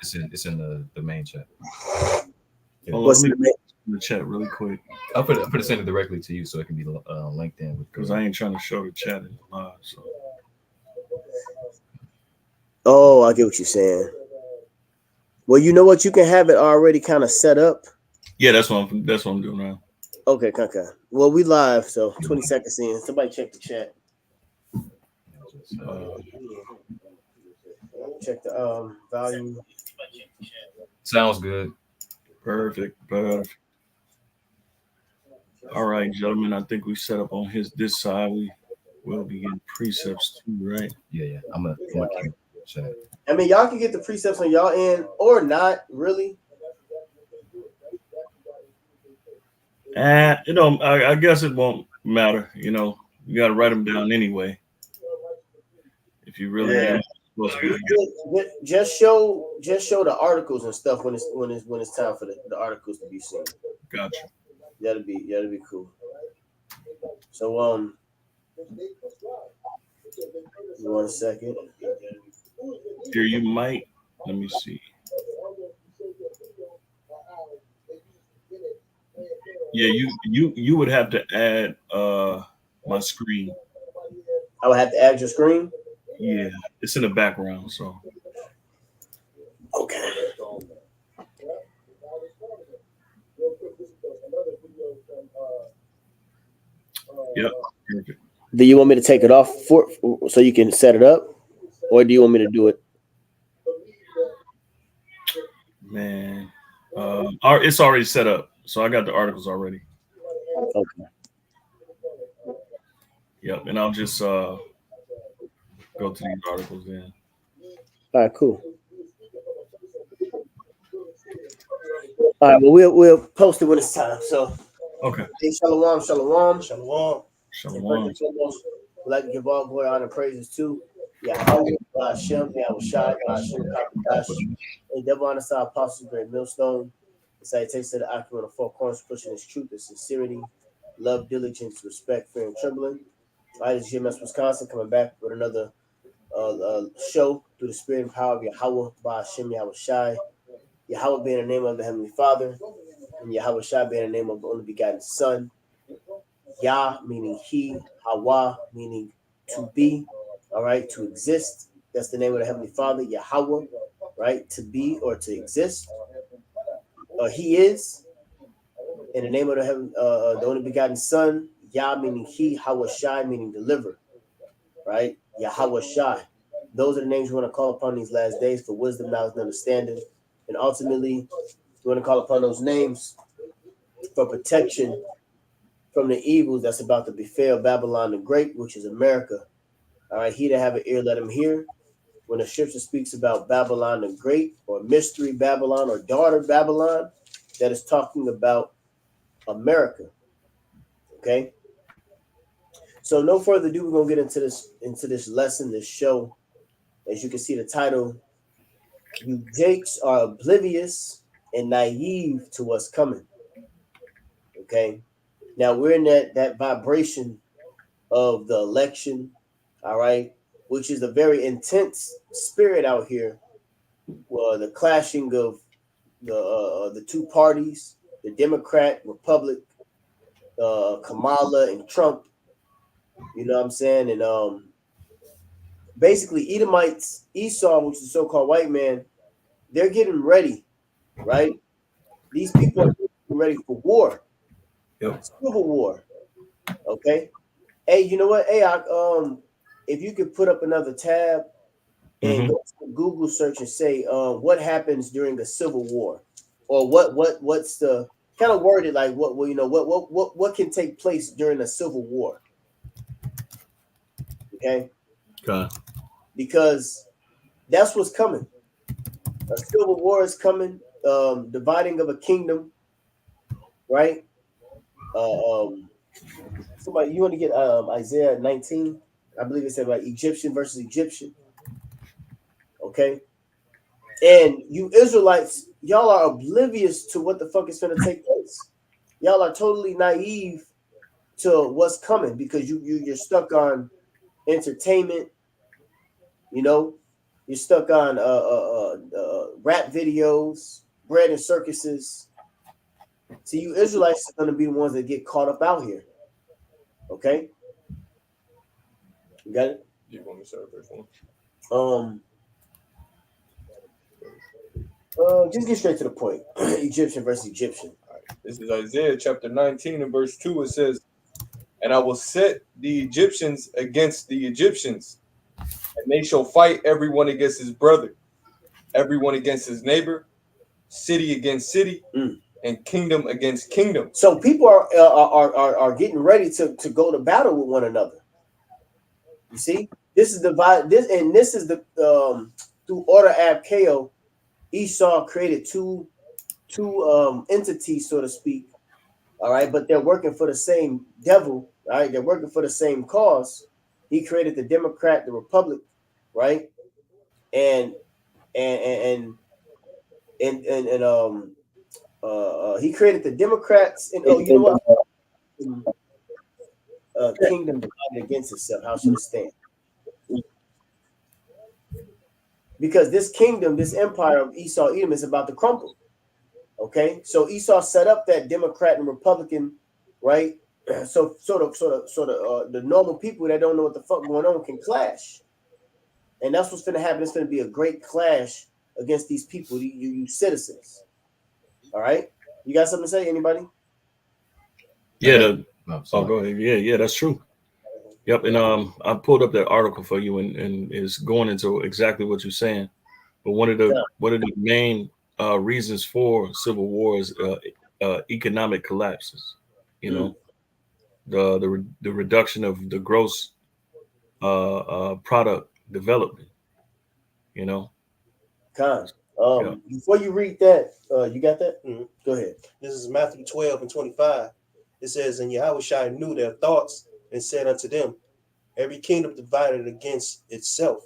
It's in the main chat. Yeah. Hold on, What's let in me the in the chat really quick I'll put it send it directly to you so it can be linked in with because I ain't trying to show the chat in live. So Oh, I get what you're saying. Well, you know what? You can have it already kind of set up. yeah, that's what I'm doing now. Okay, okay. Well, we live, so 20 seconds in. Somebody check the chat. Uh, Check the volume. Sounds good. perfect. All right, gentlemen. I think we set up on this side. We will be getting precepts too, right? Yeah. I'm gonna keep chat. I mean, y'all can get the precepts on y'all end or not, really. And I guess it won't matter. You got to write them down anyway. If you really Yeah. supposed to be. Just show the articles and stuff when it's time for the articles to be seen. Gotcha. That'll be cool. So 1 second. Here you might. Let me see. Yeah, you would have to add my screen. I would have to add your screen. Yeah, it's in the background. So Okay. yep, perfect. Do you want me to take it off so you can set it up, or do you want me to do it? Man, it's already set up, so I got the articles already. Okay. Yep, and I'll just go to these articles then. All right. Cool. All right. Well, we'll post it when it's time. So, Okay. hey, shalom, shalom, shalom. Shalom. We'd like to give all glory, honor, and praises to Yahweh, Hashem, Yahushai, Hashem, Kakadash, and devil on the side, apostles, great millstone. The salutations to the occupant of four corners, pushing his truth and sincerity, love, diligence, respect, fear, and trembling. All right, it's Gms Wisconsin coming back with another show through the spirit and power of Yahweh, by Hashem, Yahushai. Yahweh being the name of the Heavenly Father, and Yahushai being the name of the only begotten Son. Yah meaning he, Hawa meaning to be, all right, to exist. That's the name of the Heavenly Father, Yahweh, right? To be or to exist. He is, in the name of the only begotten Son, Yah meaning he, Hawa Shai meaning deliver, right? Yahweh Shai. Those are the names you want to call upon these last days for wisdom, knowledge, and understanding. And ultimately, you want to call upon those names for protection from the evils that's about to befall Babylon the Great, which is America. All right, he that have an ear, let him hear. When the scripture speaks about Babylon the Great, or mystery Babylon, or daughter Babylon, that is talking about America. Okay. So no further ado, we're gonna get into this lesson, this show. As you can see, the title: "You Jakes are oblivious and naive to what's coming." Okay. Now we're in that vibration of the election, all right, which is a very intense spirit out here. Well, the clashing of the two parties, the Democrat, Republic, Kamala and Trump. You know what I'm saying? And basically, Edomites, Esau, which is the so-called white man, they're getting ready, right? These people are getting ready for war, Yep. civil war. Okay. Hey, you know what? Hey, if you could put up another tab and go to Google search and say what happens during a civil war, or what's the kind of worded like what can take place during a civil war. Okay, because that's what's coming. A civil war is coming. Dividing of a kingdom, right? Somebody, you want to get Isaiah 19? I believe it said about Egyptian versus Egyptian. Okay. And you Israelites, y'all are oblivious to what the fuck is going to take place. Y'all are totally naive to what's coming because you're stuck on entertainment, you know, You're stuck on rap videos, bread and circuses. See, you Israelites are going to be the ones that get caught up out here. Okay, you got it. You want me to start first one? Just get straight to the point. Egyptian versus Egyptian. All right. This is Isaiah chapter 19 and verse 2. It says, "And I will set the Egyptians against the Egyptians, and they shall fight everyone against his brother, everyone against his neighbor, city against city, and kingdom against kingdom." So people are getting ready to go to battle with one another. You see, this is this is the through order ab Ko, Esau created two entities, so to speak. All right, but they're working for the same devil. All right, they're working for the same cause. He created the Democrat, the Republic, right? And he created the Democrats, and you know what? Kingdom divided against itself. How should it stand? Because this kingdom, this empire of Esau, Edom, is about to crumble. Okay, so Esau set up that Democrat and Republican, right? So sort of the normal people that don't know what the fuck going on can clash, and that's what's going to happen. It's going to be a great clash against these people, you citizens. All right, you got something to say? Anybody? Yeah. Go ahead. Yeah, that's true. Yep. And I pulled up that article for you, and it's going into exactly what you're saying. But one of the main reasons for civil war is economic collapses. You know, the reduction of the gross product development. You know. Before you read that, you got that? Mm-hmm. Go ahead. This is Matthew 12 and 25. It says, "And Yahushua knew their thoughts and said unto them, Every kingdom divided against itself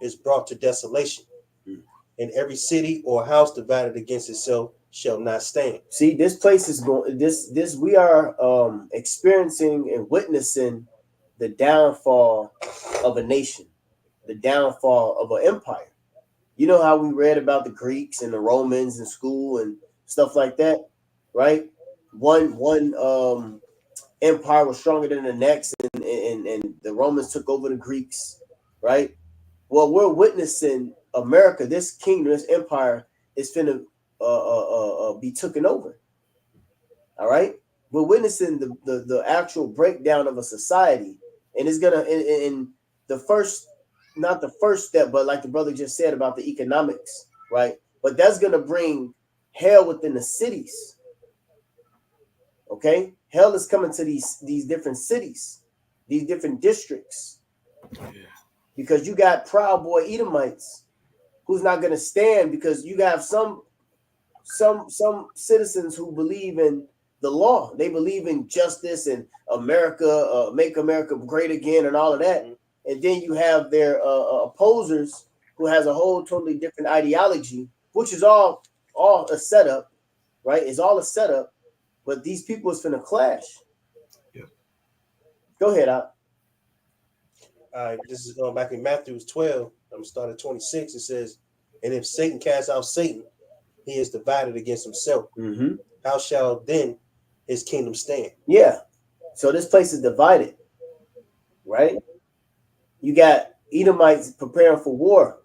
is brought to desolation, and every city or house divided against itself shall not stand." See, this place is going. This we are experiencing and witnessing the downfall of a nation, the downfall of an empire. You know how we read about the Greeks and the Romans in school and stuff like that, right? One empire was stronger than the next, and the Romans took over the Greeks, right? Well, we're witnessing America, this kingdom, this empire is finna be taken over. All right, we're witnessing the actual breakdown of a society, and it's gonna in the first, not the first step, but like the brother just said about the economics, right? But that's gonna bring hell within the cities. Okay, hell is coming to these different cities, these different districts, because you got Proud Boy Edomites who's not going to stand, because you have some citizens who believe in the law. They believe in justice and America, make America great again, and all of that. And then you have their opposers who has a whole totally different ideology, which is all a setup, right? It's all a setup. But these people is finna clash. Yeah. Go ahead, Al. All right, this is going back in Matthew 12. I'm going to start at 26. It says, "And if Satan cast out Satan, he is divided against himself. Mm-hmm. How shall then his kingdom stand?" Yeah. So this place is divided, right? You got Edomites preparing for war.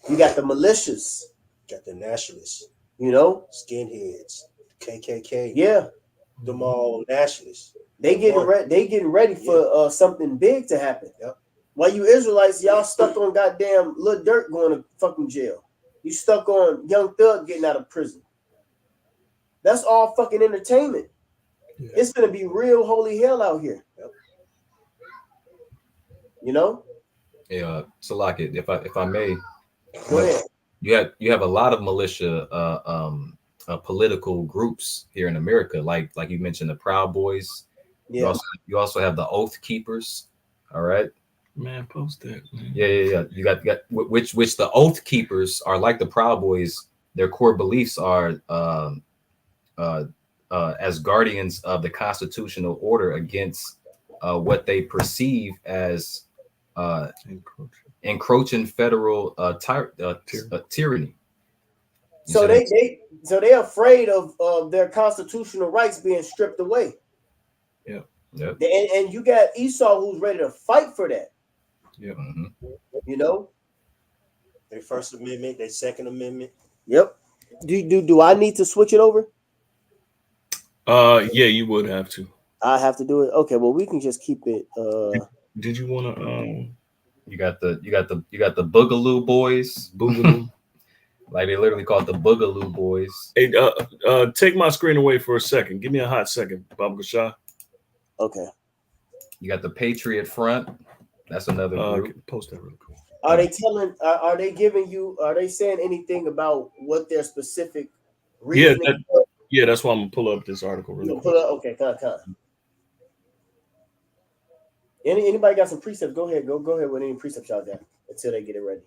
You got the militias. Got the nationalists. You know? Skinheads. KKK. Yeah. Them all nationalists. They getting ready for something big to happen. Yep. While you Israelites, y'all stuck on goddamn Lil Durk going to fucking jail. You stuck on Young Thug getting out of prison. That's all fucking entertainment. Yeah. It's gonna be real holy hell out here. Yep. You know? Yeah, Salaki, if I may, go ahead. You have a lot of militia political groups here in America, like you mentioned, the Proud Boys. Yeah. You also have the Oath Keepers. All right. Man, post that. Man. Yeah. You got which the Oath Keepers are like the Proud Boys. Their core beliefs are as guardians of the constitutional order against what they perceive as encroaching federal tyranny. So they're afraid of their constitutional rights being stripped away. Yeah. Yep. And you got Esau who's ready to fight for that. Yeah. Mm-hmm. You know, Their First Amendment, their Second Amendment. Yep. Do I need to switch it over? Yeah, you would have to. I have to do it. Okay, well we can just keep it. Did you want to? You got the Boogaloo Boys. Boogaloo. Like they literally call it the Boogaloo Boys. Hey, take my screen away for a second. Give me a hot second, Baba Shah. Okay. You got the Patriot Front. That's another group. Post that real quick. Are they telling? Are they giving you? Are they saying anything about what their specific reasoning? Yeah, that's why I'm gonna pull up this article. Really quick. Pull up. Okay, come. Anybody got some precepts? Go ahead. Go ahead with any precepts y'all got until they get it ready.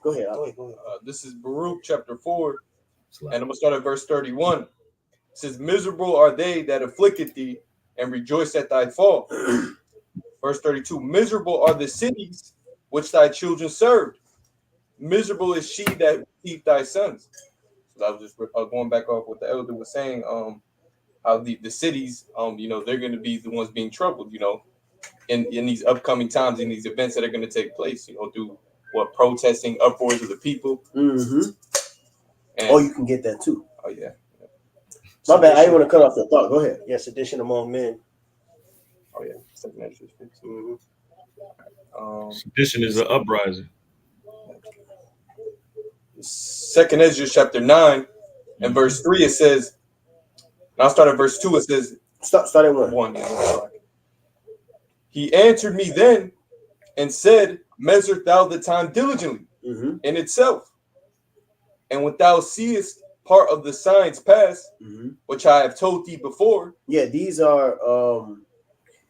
Go ahead. This is Baruch chapter 4, and I'm gonna start at verse 31. It says, "Miserable are they that afflicted thee, and rejoice at thy fall." Verse 32, "Miserable are the cities which thy children served. Miserable is she that keep thy sons." So I was just going back off what the elder was saying. How the cities, they're going to be the ones being troubled, in these upcoming times, in these events that are going to take place, through protesting, uproars of the people. Mm-hmm. And, you can get that too. Oh yeah. My bad. I didn't want to cut off the thought. Go ahead. Yes, sedition among men. Oh yeah. Sedition is an uprising. Second Ezra chapter 9 and verse 3, it says, and I'll start at verse 2. It says, start at 1. "He answered me then and said, Measure thou the time diligently in itself. And when thou seest part of the signs pass, which I have told thee before." Yeah, these are,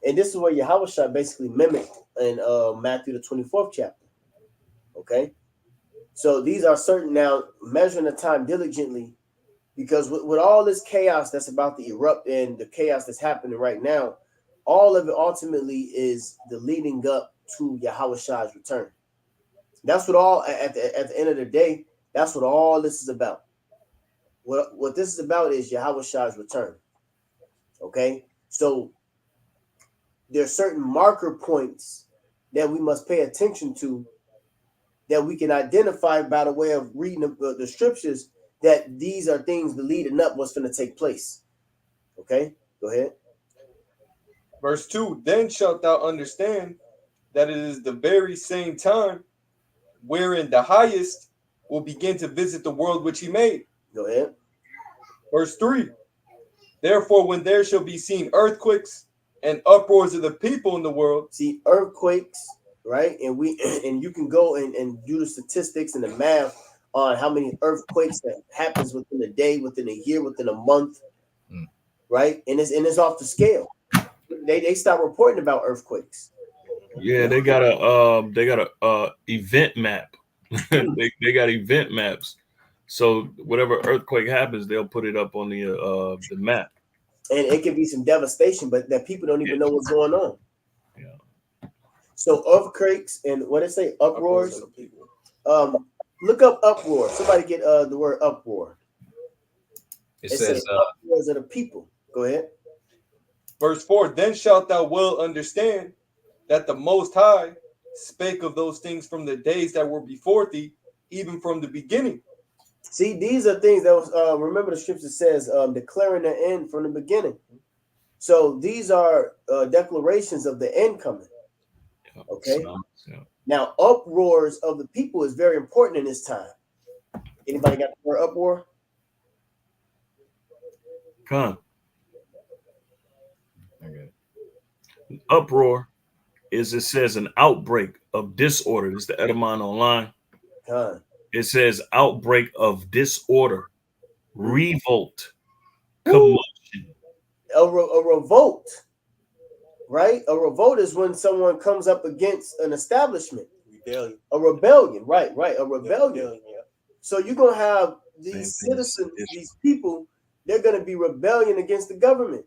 and this is what Yahweh basically mimicked in Matthew the 24th chapter. Okay, so these are certain now measuring the time diligently, because with all this chaos that's about to erupt and the chaos that's happening right now, all of it ultimately is the leading up to Yahweh's return. That's what all at the end of the day. That's what all this is about. What this is about is Yahweh's return. Okay, so there are certain marker points that we must pay attention to, that we can identify by the way of reading the scriptures, that these are things leading up what's going to take place. Okay, go ahead. Verse 2, "Then shalt thou understand that it is the very same time wherein the highest will begin to visit the world which he made." Go ahead. Verse 3, "Therefore, when there shall be seen earthquakes and uproars of the people in the world." See, earthquakes, right? And you can go and do the statistics and the math on how many earthquakes that happens within a day, within a year, within a month, right? And it's off the scale. They start reporting about earthquakes. Yeah, they got a event map. they got event maps. So whatever earthquake happens, they'll put it up on the map. And it can be some devastation, but that people don't even know what's going on. Yeah. So earthquakes and what they say, uproars. Look up uproar. Somebody get the word uproar. It says uproars of the people. Go ahead. Verse 4, "Then shalt thou well understand that the Most High spake of those things from the days that were before thee, even from the beginning." See, these are things that was remember the scripture says declaring the end from the beginning. So these are declarations of the end coming. Okay. Now, uproars of the people is very important in this time. Anybody got the word uproar? Come. Okay. Uproar is, it says, an outbreak of disorder. This is the Edamon online. It says outbreak of disorder, revolt, commotion. A revolt, right? A revolt is when someone comes up against an establishment. Rebellion. A rebellion, right? A rebellion. Yeah. So you're going to have these citizens, these people, they're going to be rebellion against the government.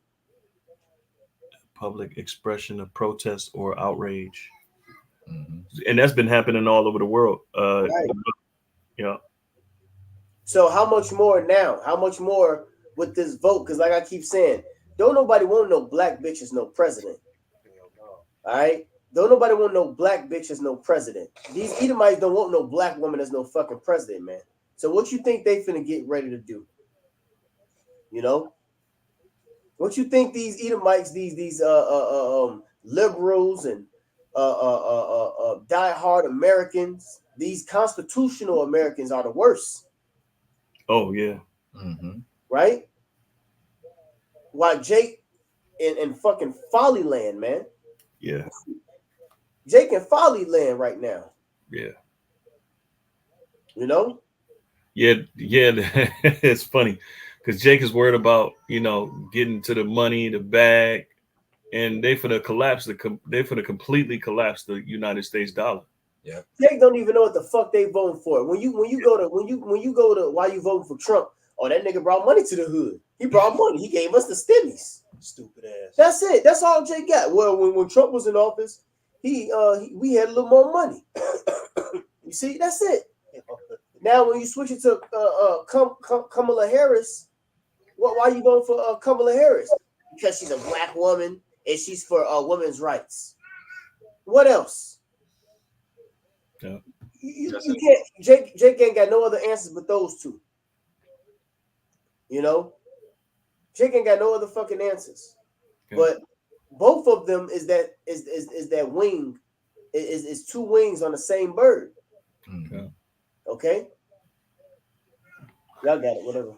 Public expression of protest or outrage. And that's been happening all over the world. Right. Yeah. So how much more now? How much more with this vote? Because like I keep saying, don't nobody want no black bitches, no president. All right? Don't nobody want no black bitches, no president. These Edomites don't want no black woman as no fucking president, man. So what you think they finna get ready to do? You know? What you think these Edomites, these liberals and diehard Americans, these constitutional Americans are the worst. Oh yeah. Right? Why Jake in fucking Folly Land, man. Yeah. Jake in Folly Land right now. Yeah. You know? Yeah. It's funny because Jake is worried about, getting to the money, the bag, and they for the completely collapse the United States dollar. Yeah. Jake don't even know what the fuck they voting for. When you go to why you voting for Trump? Oh, that nigga brought money to the hood. He brought money. He gave us the stimmies. Stupid ass. That's it. That's all Jake got. Well, when Trump was in office, we had a little more money. You see, that's it. Now, when you switch it to Kamala Harris, why you voting for Kamala Harris? Because she's a black woman and she's for women's rights. What else? Yeah. You can't. Jake ain't got no other answers but those two. You know, Jake ain't got no other fucking answers. Yeah. But both of them is that wing is two wings on the same bird. Okay. Y'all got it. Whatever.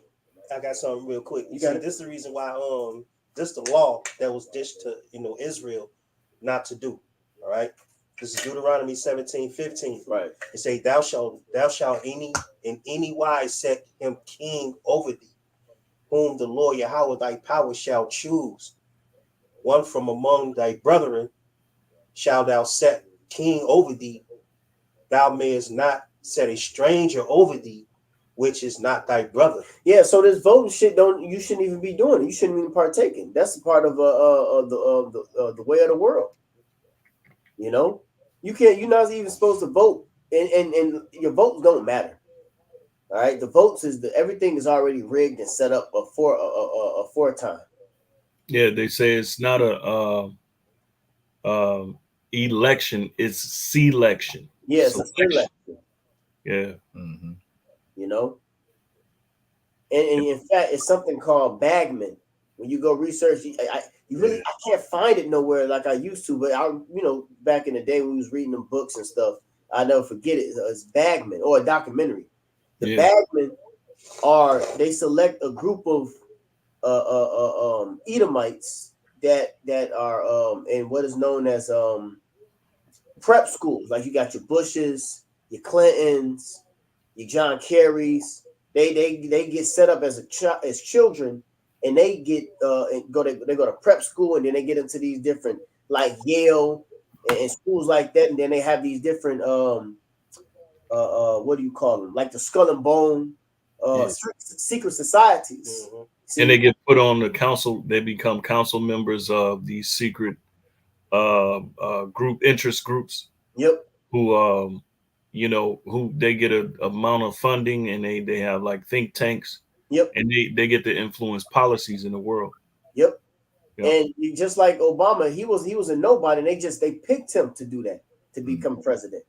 I got something real quick. You see, this is the reason why this the law that was dished to Israel not to do. All right. This is Deuteronomy 17:15. Right. It say, thou shalt in any wise set him king over thee, whom the Lord Yahweh thy power shall choose. One from among thy brethren shall thou set king over thee. Thou mayest not set a stranger over thee, which is not thy brother. Yeah, so this voting shit you shouldn't even be doing it. You shouldn't even partake in. That's a part of the way of the world. You know, you're not even supposed to vote, and your votes don't matter. All right, the votes everything is already rigged and set up before time. Yeah, they say it's not a election; it's selection. Yeah, it's a selection. Yeah. You know, and in fact, it's something called bagman. When you go research, I can't find it nowhere like I used to. But back in the day when we was reading them books and stuff, I never forget it. It's bagman or a documentary. The bagmen they select a group of Edomites that are in what is known as prep schools. Like you got your Bushes, your Clintons, your John Kerrys. They get set up as children, and they get they go to prep school, and then they get into these different like Yale and schools like that, and then they have these different what do you call them? Like the Skull and Bone secret societies. See? And they get put on the council. They become council members of these secret interest groups. Yep. Who who they get a amount of funding, and they have like think tanks. Yep. And they get to influence policies in the world. Yep. And just like Obama, he was a nobody, and they picked him to do that, to become president,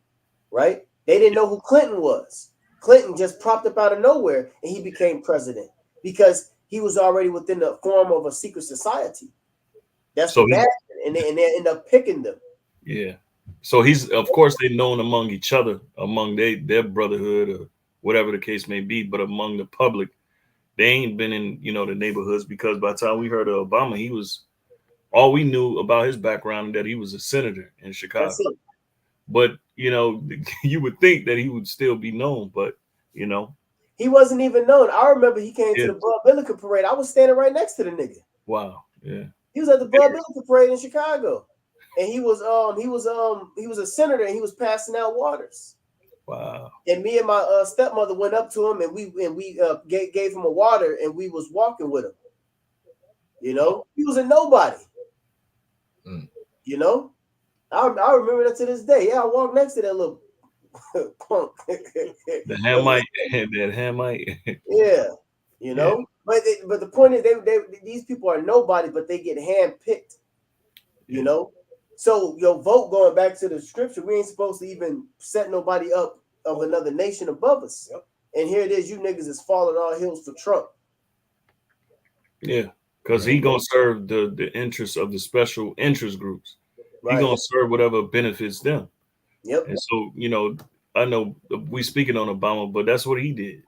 right? They didn't know who Clinton was. Clinton just popped up out of nowhere, and he became president because he was already within the form of a secret society. That's so bad, and they end up picking them. Yeah. So of course, they're known among each other, among their brotherhood or whatever the case may be, but among the public, they ain't been in, the neighborhoods, because by the time we heard of Obama, all we knew about his background that he was a senator in Chicago. But, you would think that he would still be known, but, he wasn't even known. I remember he came to the Bud Billiken parade. I was standing right next to the nigga. Wow. Yeah. He was at the Bud Billiken parade in Chicago. And he was a senator, and he was passing out waters. Wow. And me and my stepmother went up to him, and we gave him a water, and we was walking with him. He was a nobody. I remember that to this day. Yeah, I walked next to that little punk. The Hamite, that Hamite. Yeah, you know. But the point is, they these people are nobody, but they get handpicked. You know. So your vote, going back to the scripture, we ain't supposed to even set nobody up of another nation above us. Yep. And here it is, you niggas is falling all hills for Trump. Yeah, because he gonna serve the interests of the special interest groups. He Right. gonna serve whatever benefits them. Yep. And so, you know, I know we speaking on Obama, but that's what he did.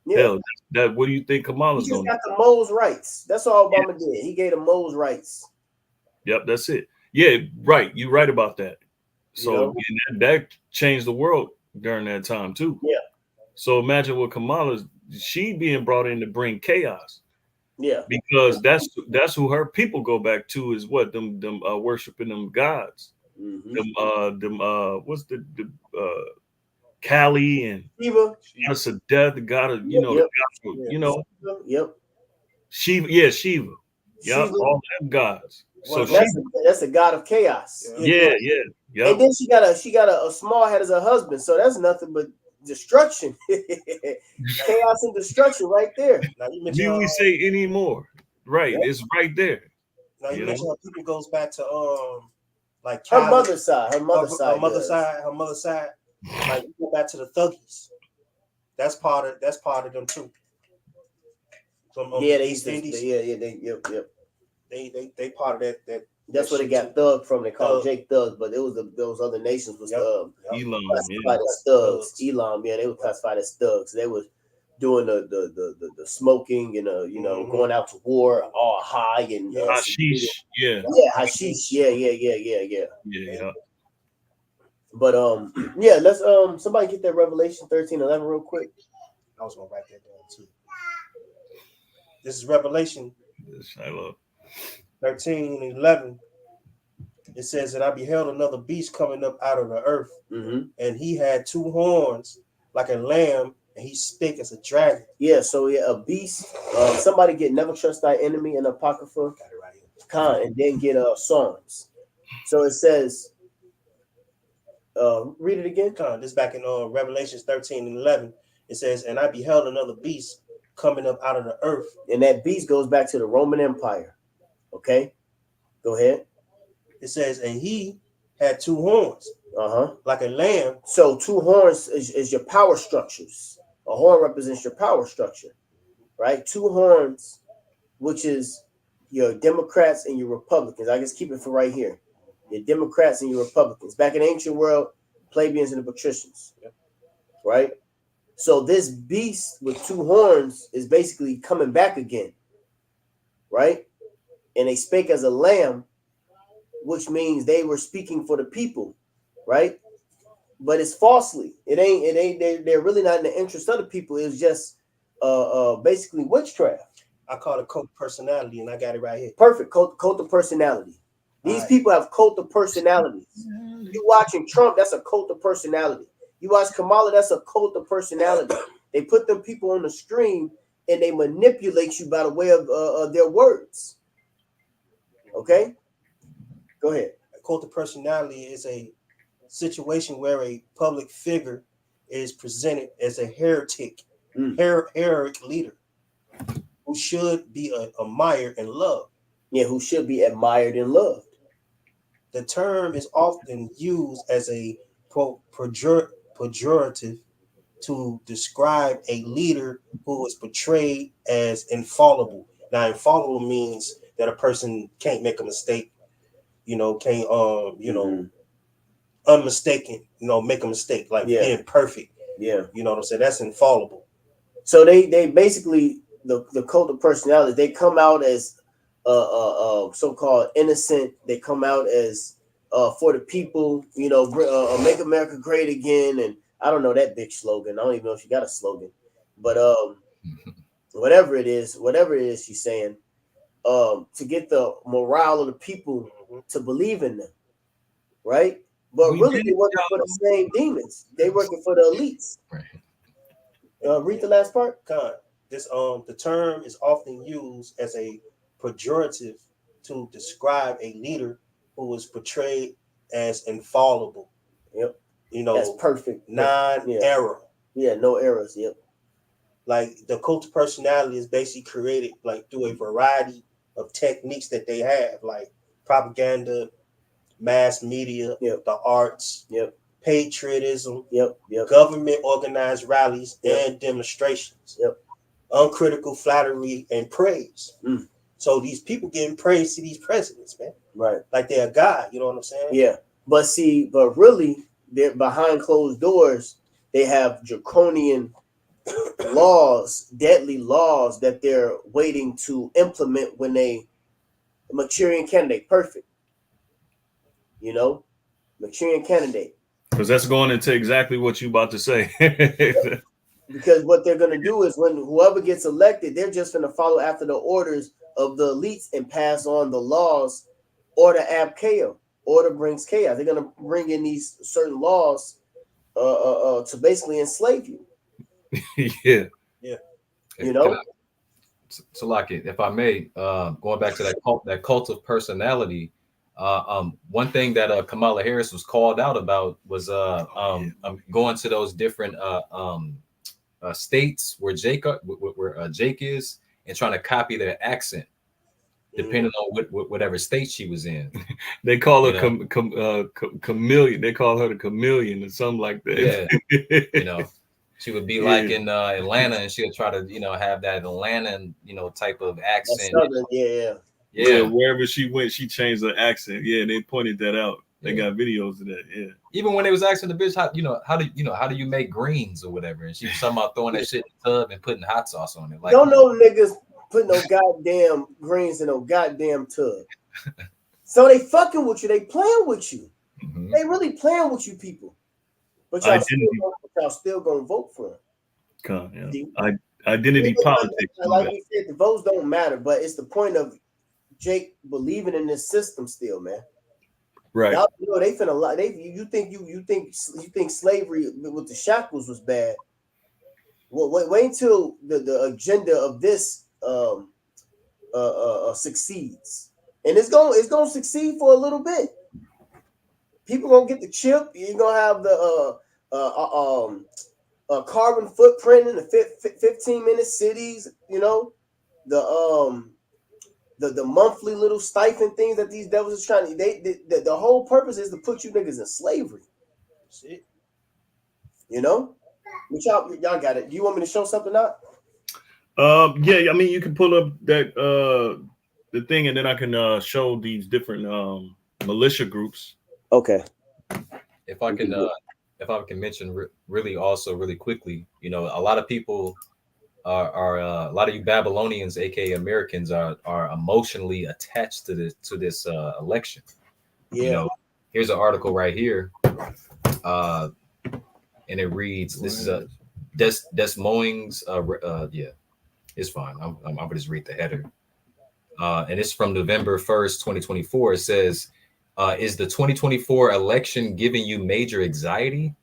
Yeah. Hell, that what do you think Kamala's He just gonna got the Mo's rights. That's all Obama did. He gave the Mo's rights. Yep, that's it. Yeah, right. You're right about that. So You know? that changed the world during that time too. Yeah. So imagine what Kamala's she being brought in to bring chaos. Yeah. Because that's who her people go back to is what them worshiping them gods. Mm-hmm. What's the Kali and Shiva. Goddess of death, the god of Yep. the gospel, Yep. Shiva, Shiva. Yep, Shiva. all them gods. So that's a god of chaos. Yeah. And then she got a small head as a husband, so that's nothing but destruction. Chaos and destruction right there. Now you Do we say any more? Right, it's right there. Now you mentioned how people goes back to like her mother's side. Her mother's side. Like you go back to the Thuggies. That's part of them too. They used to. They part of that. That's where they got Thug from. They called Jake Thug, but it was those other nations was Elam, classified as thugs. Elam, they were classified as thugs. They was doing the smoking and going out to war all high and hashish, hashish, yeah. But let's somebody get that Revelation 13:11 real quick. I was gonna write that down too. This is Revelation 13:11. It says that I beheld another beast coming up out of the earth, and he had two horns like a lamb, and he spake as a dragon. Yeah, so a beast. Somebody get never trust thy enemy in Apocrypha. Got it right here. And then get Psalms. So it says, read it again. This is back in Revelations 13:11. It says, and I beheld another beast coming up out of the earth. And that beast goes back to the Roman Empire. Okay, go ahead. It says, and he had two horns, like a lamb. So two horns is your power structures. A horn represents your power structure, right? Two horns, which is your Democrats and your Republicans. I just keep it for right here. Your Democrats and your Republicans. Back in the ancient world, plebeians and the patricians, right? So this beast with two horns is basically coming back again, right? And they spake as a lamb, which means they were speaking for the people, right? But it's falsely. It ain't. They're really not in the interest of the people. It's just basically witchcraft. I call it cult personality, and I got it right here. Perfect. Cult of personality. These people have cult of personalities. You watching Trump, that's a cult of personality. You watch Kamala, that's a cult of personality. They put them people on the screen and they manipulate you by the way of their words. Okay? Go ahead. A cult of personality is a situation where a public figure is presented as a heretic, heroic leader who should be admired and loved. Yeah, who should be admired and loved. The term is often used as a pejorative to describe a leader who is portrayed as infallible. Now, infallible means that a person can't make a mistake, can't, unmistaken, make a mistake, like being perfect. Yeah. You know what I'm saying? That's infallible. So they basically, the cult of personality, they come out as so-called innocent. They come out as for the people, make America great again. And I don't know that big slogan. I don't even know if she got a slogan, but whatever it is she's saying, to get the morale of the people to believe in them, right? But really, they're working for the same demons. They working for the elites. Read the last part. This the term is often used as a pejorative to describe a leader who is portrayed as infallible. Yep. You know, that's perfect. Non-error. Yeah, no errors. Yep. Like the cult of personality is basically created like through a variety of techniques that they have, like propaganda, mass media, the arts, patriotism, government organized rallies and demonstrations, uncritical flattery and praise. So these people getting praise to these presidents, man. Right. Like they're a god, you know what I'm saying? Yeah. But really, they're behind closed doors. They have draconian laws, deadly laws that they're waiting to implement when they Manchurian candidate. Perfect. You know, Manchurian candidate. Because that's going into exactly what you about to say. Because what they're going to do is when whoever gets elected, they're just going to follow after the orders of the elites and pass on the laws. Order ab chaos. Order brings chaos. They're going to bring in these certain laws to basically enslave you. Yeah. You know. So like it, if I may, going back to that cult of personality, one thing that Kamala Harris was called out about was going to those different states where Jake is and trying to copy their accent, depending on whatever state she was in. They call her chameleon. They call her the chameleon or something like that. Yeah, you know. She would be like in Atlanta, and she'll try to, have that Atlanta, type of accent. Southern, yeah. Wherever she went, she changed her accent. Yeah, they pointed that out. They got videos of that. Yeah. Even when they was asking the bitch, how do you make greens or whatever, and she was talking about throwing that shit in the tub and putting hot sauce on it. Like, don't know niggas putting no goddamn greens in no goddamn tub. So they fucking with you. They playing with you. Mm-hmm. They really playing with you people. But y'all still gonna vote for him. Identity politics. Like we said, the votes don't matter, but it's the point of Jake believing in this system still, man. Right. Y'all know they finna lie. You think slavery with the shackles was bad. Well, wait until the agenda of this succeeds, and it's gonna succeed for a little bit. People gonna get the chip. You're gonna have the carbon footprint in the 15-minute cities. You know, the monthly little stipend things that these devils are trying to. The whole purpose is to put you niggas in slavery. That's it. You know, but y'all got it. Do you want me to show something out? Yeah. I mean, you can pull up that the thing, and then I can show these different militia groups. Okay. If I can mention really quickly, a lot of people are a lot of you Babylonians, aka Americans, are emotionally attached to this election. Yeah. Here's an article right here, and it reads, "This is a Des Moines." It's fine. I'm gonna just read the header, and it's from November 1st, 2024. It says, "Is the 2024 election giving you major anxiety?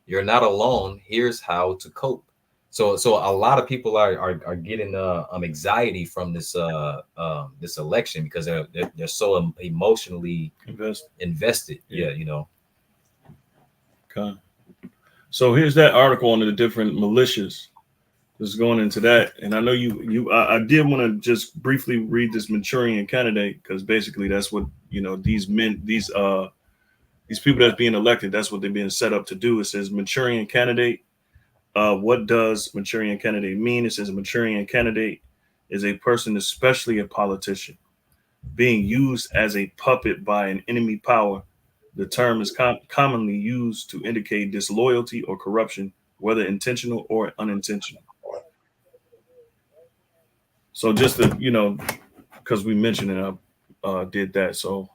You're not alone. Here's how to cope." So a lot of people are getting anxiety from this election because they're so emotionally invested. Yeah. Okay. So here's that article on the different militias. Just going into that, and I know I did want to just briefly read this Manchurian candidate because basically that's what these people that's being elected, that's what they're being set up to do. It says Manchurian candidate. What does Manchurian candidate mean? It says a Manchurian candidate is a person, especially a politician, being used as a puppet by an enemy power. The term is commonly used to indicate disloyalty or corruption, whether intentional or unintentional. So just to, because we mentioned it, I did that. So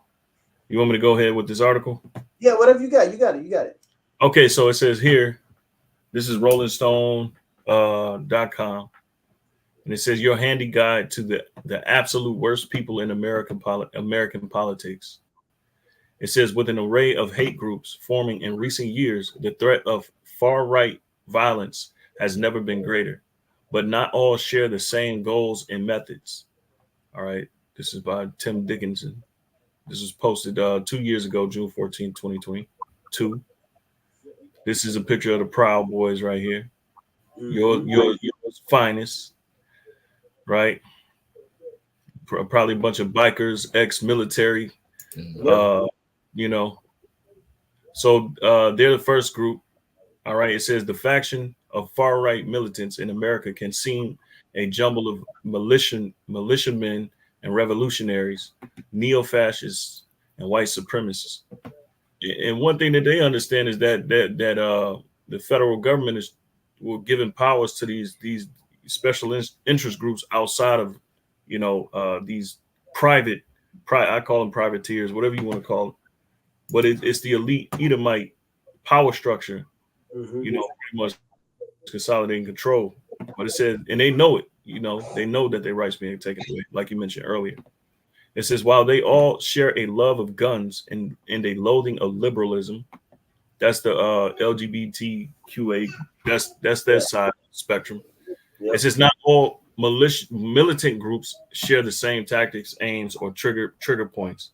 you want me to go ahead with this article? Yeah, whatever you got. You got it. Okay, so it says here, this is rollingstone.com. And it says your handy guide to the absolute worst people in American politics. It says with an array of hate groups forming in recent years, the threat of far-right violence has never been greater, but not all share the same goals and methods. All right. This is by Tim Dickinson. This was posted 2 years ago, June 14, 2022. This is a picture of the Proud Boys right here. Your finest, right? Probably a bunch of bikers, ex-military, you know. So they're the first group. All right. It says the faction of far-right militants in America can seem a jumble of militiamen and revolutionaries, neo-fascists, and white supremacists. And one thing that they understand is that the federal government is giving powers to these special interest groups outside of, these private, I call them privateers, whatever you want to call it. But it's the elite Edomite power structure, pretty much consolidating control. But it says, and they know it, they know that their rights being taken away, like you mentioned earlier. It says, while they all share a love of guns and a loathing of liberalism, that's the LGBTQA, that's their side of the spectrum. Yep. It says not all militant groups share the same tactics, aims, or trigger points.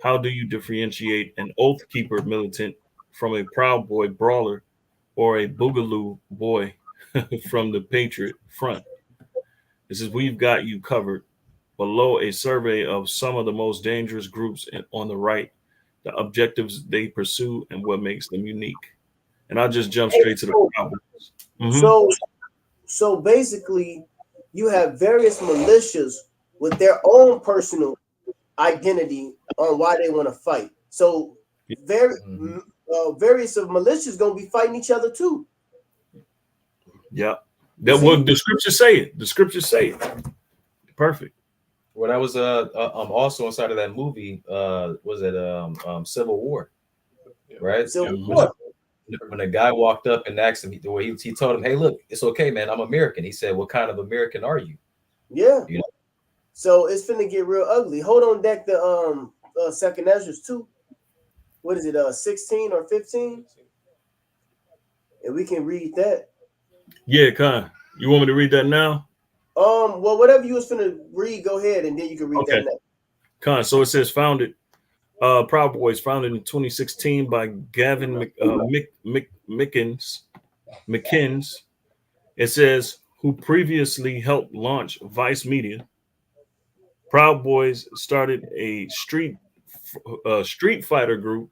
How do you differentiate an Oath Keeper militant from a Proud Boy brawler or a Boogaloo boy from the Patriot Front? This is we've got you covered. Below a survey of some of the most dangerous groups on the right, the objectives they pursue, and what makes them unique. And I'll just jump straight to the problem. So basically, you have various militias with their own personal identity on why they want to fight. So various of militias going to be fighting each other too. Yeah. That what the scriptures say it. The scriptures say it. Perfect. Well, that was also inside of that movie. Was it Civil War? Right. Civil War. When a guy walked up and asked him, he told him, "Hey, look, it's okay, man. I'm American." He said, "What kind of American are you?" Yeah. So it's finna get real ugly. Hold on deck the Second Ezra's 2. What is it? 16 or 15? And we can read that. Yeah, Con. You want me to read that now? Well, whatever you was finna read, go ahead, and then you can read that now. Con. So it says Proud Boys, founded in 2016 by Gavin Mickens. It says, who previously helped launch Vice Media. Proud Boys started a street fighter group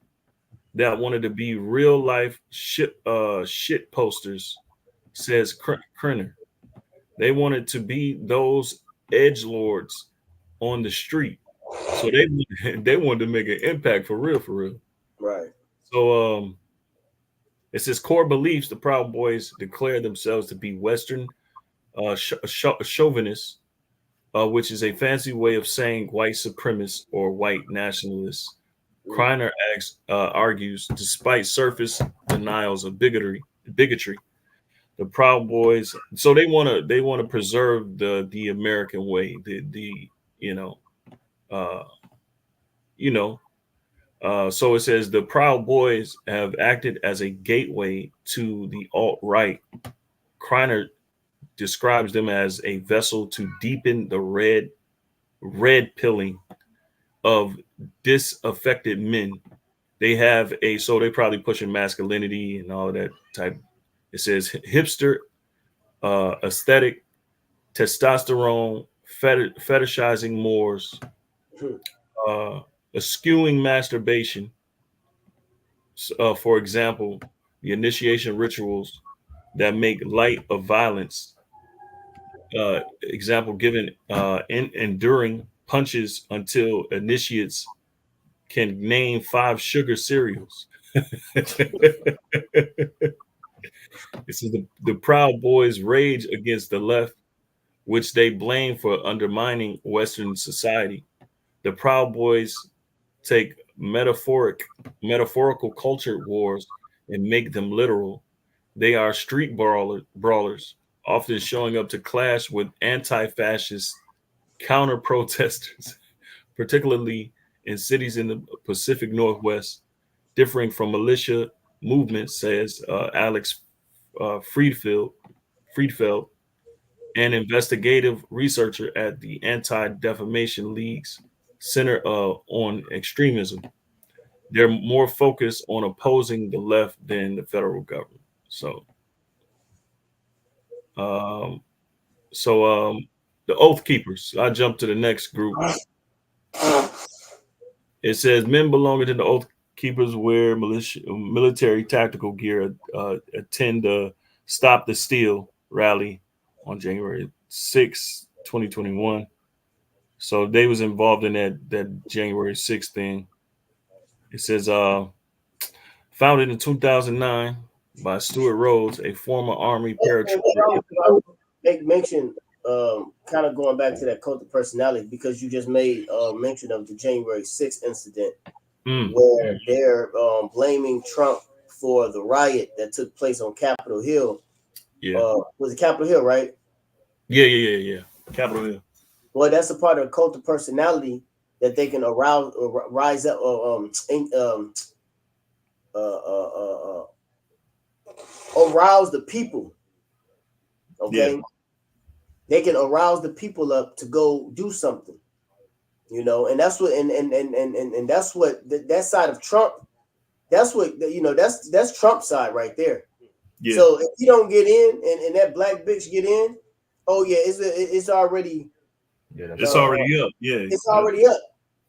that wanted to be real life shit posters, says Krenner. They wanted to be those edgelords on the street. So they wanted to make an impact for real. Right. So it says core beliefs, the Proud Boys declare themselves to be Western chauvinists, which is a fancy way of saying white supremacists or white nationalists. Kreiner argues, despite surface denials of bigotry, the Proud Boys, so they want to preserve the American way, so it says the Proud Boys have acted as a gateway to the alt-right. Kreiner describes them as a vessel to deepen the red pilling of disaffected men. They have so they're probably pushing masculinity and all of that type. It says hipster aesthetic, testosterone, fetishizing Moors, eschewing masturbation. For example, the initiation rituals that make light of violence. Example given, enduring punches until initiates can name 5 sugar cereals. This is the Proud Boys' rage against the left, which they blame for undermining Western society. The Proud Boys take metaphorical culture wars and make them literal. They are street brawlers, often showing up to clash with anti-fascist counter-protesters, particularly in cities in the Pacific Northwest, differing from militia movements, says Alex Friedfeld, an investigative researcher at the Anti-Defamation League's center on extremism. They're more focused on opposing the left than the federal government. So, um, the Oath Keepers. I jump to the next group. It says men belonging to the Oath Keepers wear military tactical gear, attend the Stop the Steal rally on January 6, 2021. So they was involved in that January 6th thing. It says founded in 2009 by Stuart Rhodes, a former Army paratrooper. Make mention, kind of going back to that cult of personality, because you just made mention of the January 6th incident, where they're blaming Trump for the riot that took place on Capitol Hill. Yeah. Was it Capitol Hill, right? Yeah. Capitol Hill. Well, that's a part of the cult of personality that they can arouse or rise up arouse the people. Okay. Yeah. They can arouse the people up to go do something, and that's what and that's what that side of Trump, that's what that's Trump's side right there. Yeah. So if you don't get in and that black bitch get in, oh yeah, it's already it's already up. Yeah, it's already up.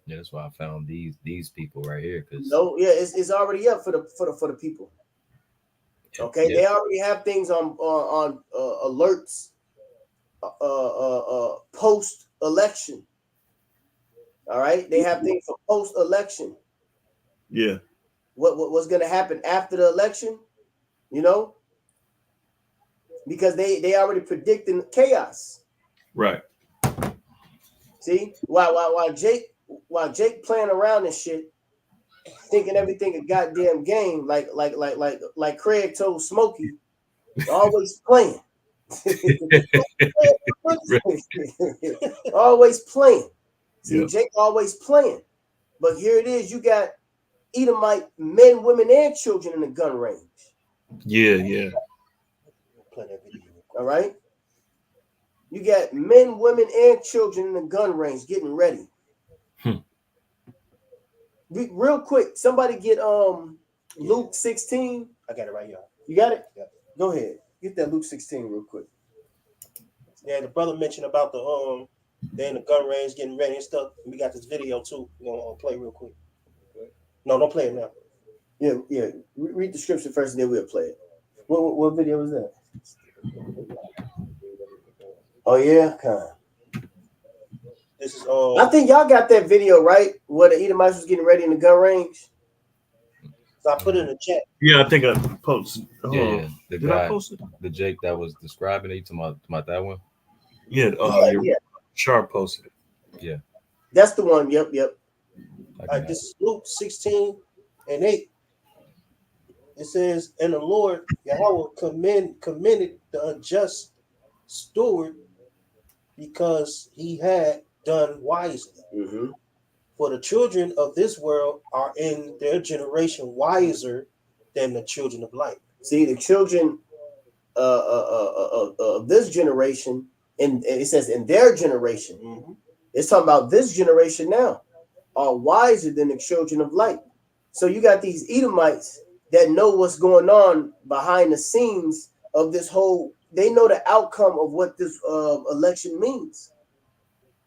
Yeah, that's why I found these people right here. Because it's already up for the people. Okay, they already have things on alerts post election. All right, they have things for post election. Yeah, what's going to happen after the election? Because they already predicting chaos. Right. See, while Jake playing around and shit, thinking everything a goddamn game, like Craig told Smokey, always playing. Always playing. See, yep. Jake always playing. But here it is, you got Edomite men, women, and children in the gun range. Yeah. All right. You got men, women, and children in the gun range getting ready. Real quick, somebody get Luke 16. I got it right here. You got it? Yeah. Go ahead. Get that Luke 16 real quick. Yeah, the brother mentioned about the they're in the gun range getting ready and stuff. We got this video too. We're gonna play real quick. No, don't play it now. Yeah. Read the scripture first, and then we'll play it. What video was that? Oh yeah, kind of. This is I think y'all got that video right, where the Edomites was getting ready in the gun range. So I put it in the chat. Yeah, I think I posted. Yeah. Did I post it? The Jake that was describing it to my that one. Yeah. Sharp posted it. Yeah. That's the one. Yep. All right, this is Luke 16:8. It says, and the Lord Yahweh commended the unjust steward because he had done wisely. Mm-hmm. For the children of this world are in their generation wiser than the children of light. See, the children of this generation, and it says in their generation, mm-hmm. It's talking about this generation now, are wiser than the children of light. So you got these Edomites that know what's going on behind the scenes of this whole. They know the outcome of what this election means.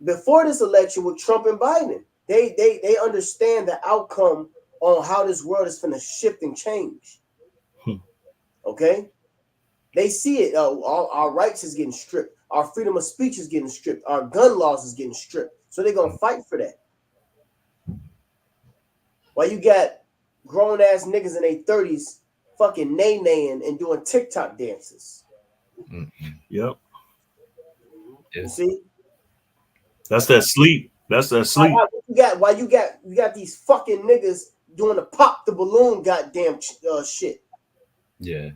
Before this election with Trump and Biden, they understand the outcome on how this world is going to shift and change. Okay? They see it. Our rights is getting stripped. Our freedom of speech is getting stripped. Our gun laws is getting stripped. So they're going to fight for that. While you got grown-ass niggas in their 30s fucking nay-naying and doing TikTok dances. Mm-hmm. Yep. You see? That's that sleep. That's that sleep. Why you got these fucking niggas doing the pop the balloon goddamn shit. Yeah.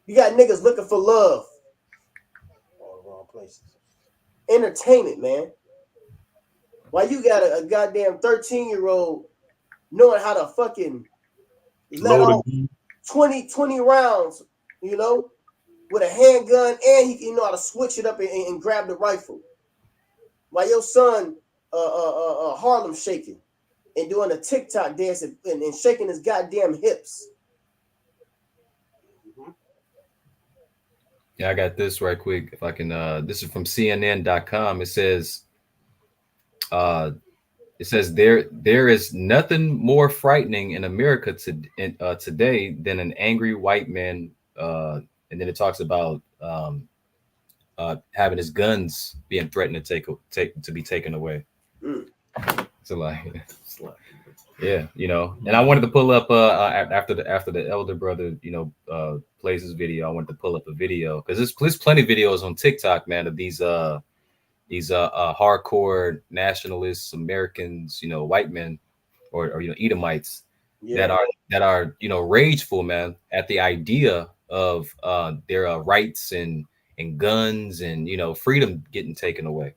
You got niggas looking for love. All the wrong places. Entertainment, man. Why you got a goddamn 13-year-old knowing how to fucking let off 20 rounds, with a handgun, and he know how to switch it up and grab the rifle. While your son Harlem shaking and doing a TikTok dance and shaking his goddamn hips. Yeah, I got this right quick. If I can, this is from CNN.com. It says, there is nothing more frightening in America today than an angry white man. And then it talks about having his guns being threatened to be taken away. Mm. So yeah, and I wanted to pull up after the elder brother, plays his video. I wanted to pull up a video because there's plenty of videos on TikTok, man, of these hardcore nationalists, Americans, white men or Edomites that are rageful, man, at the idea of their rights and guns and freedom getting taken away.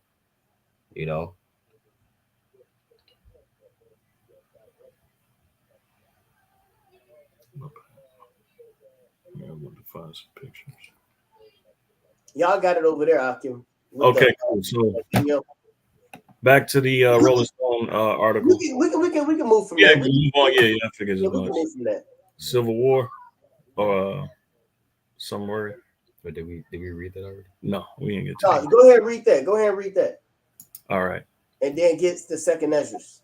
I want to find some pictures. Y'all got it over there, Akim. Okay, cool. So back to the Rolling Stone article. We can move from there. Yeah, move on. Yeah, I figured we can move from that. Civil War or somewhere. But did we read that already? No, we didn't get to that. Go ahead and read that. Go ahead and read that. All right. And then get the second Ezra's.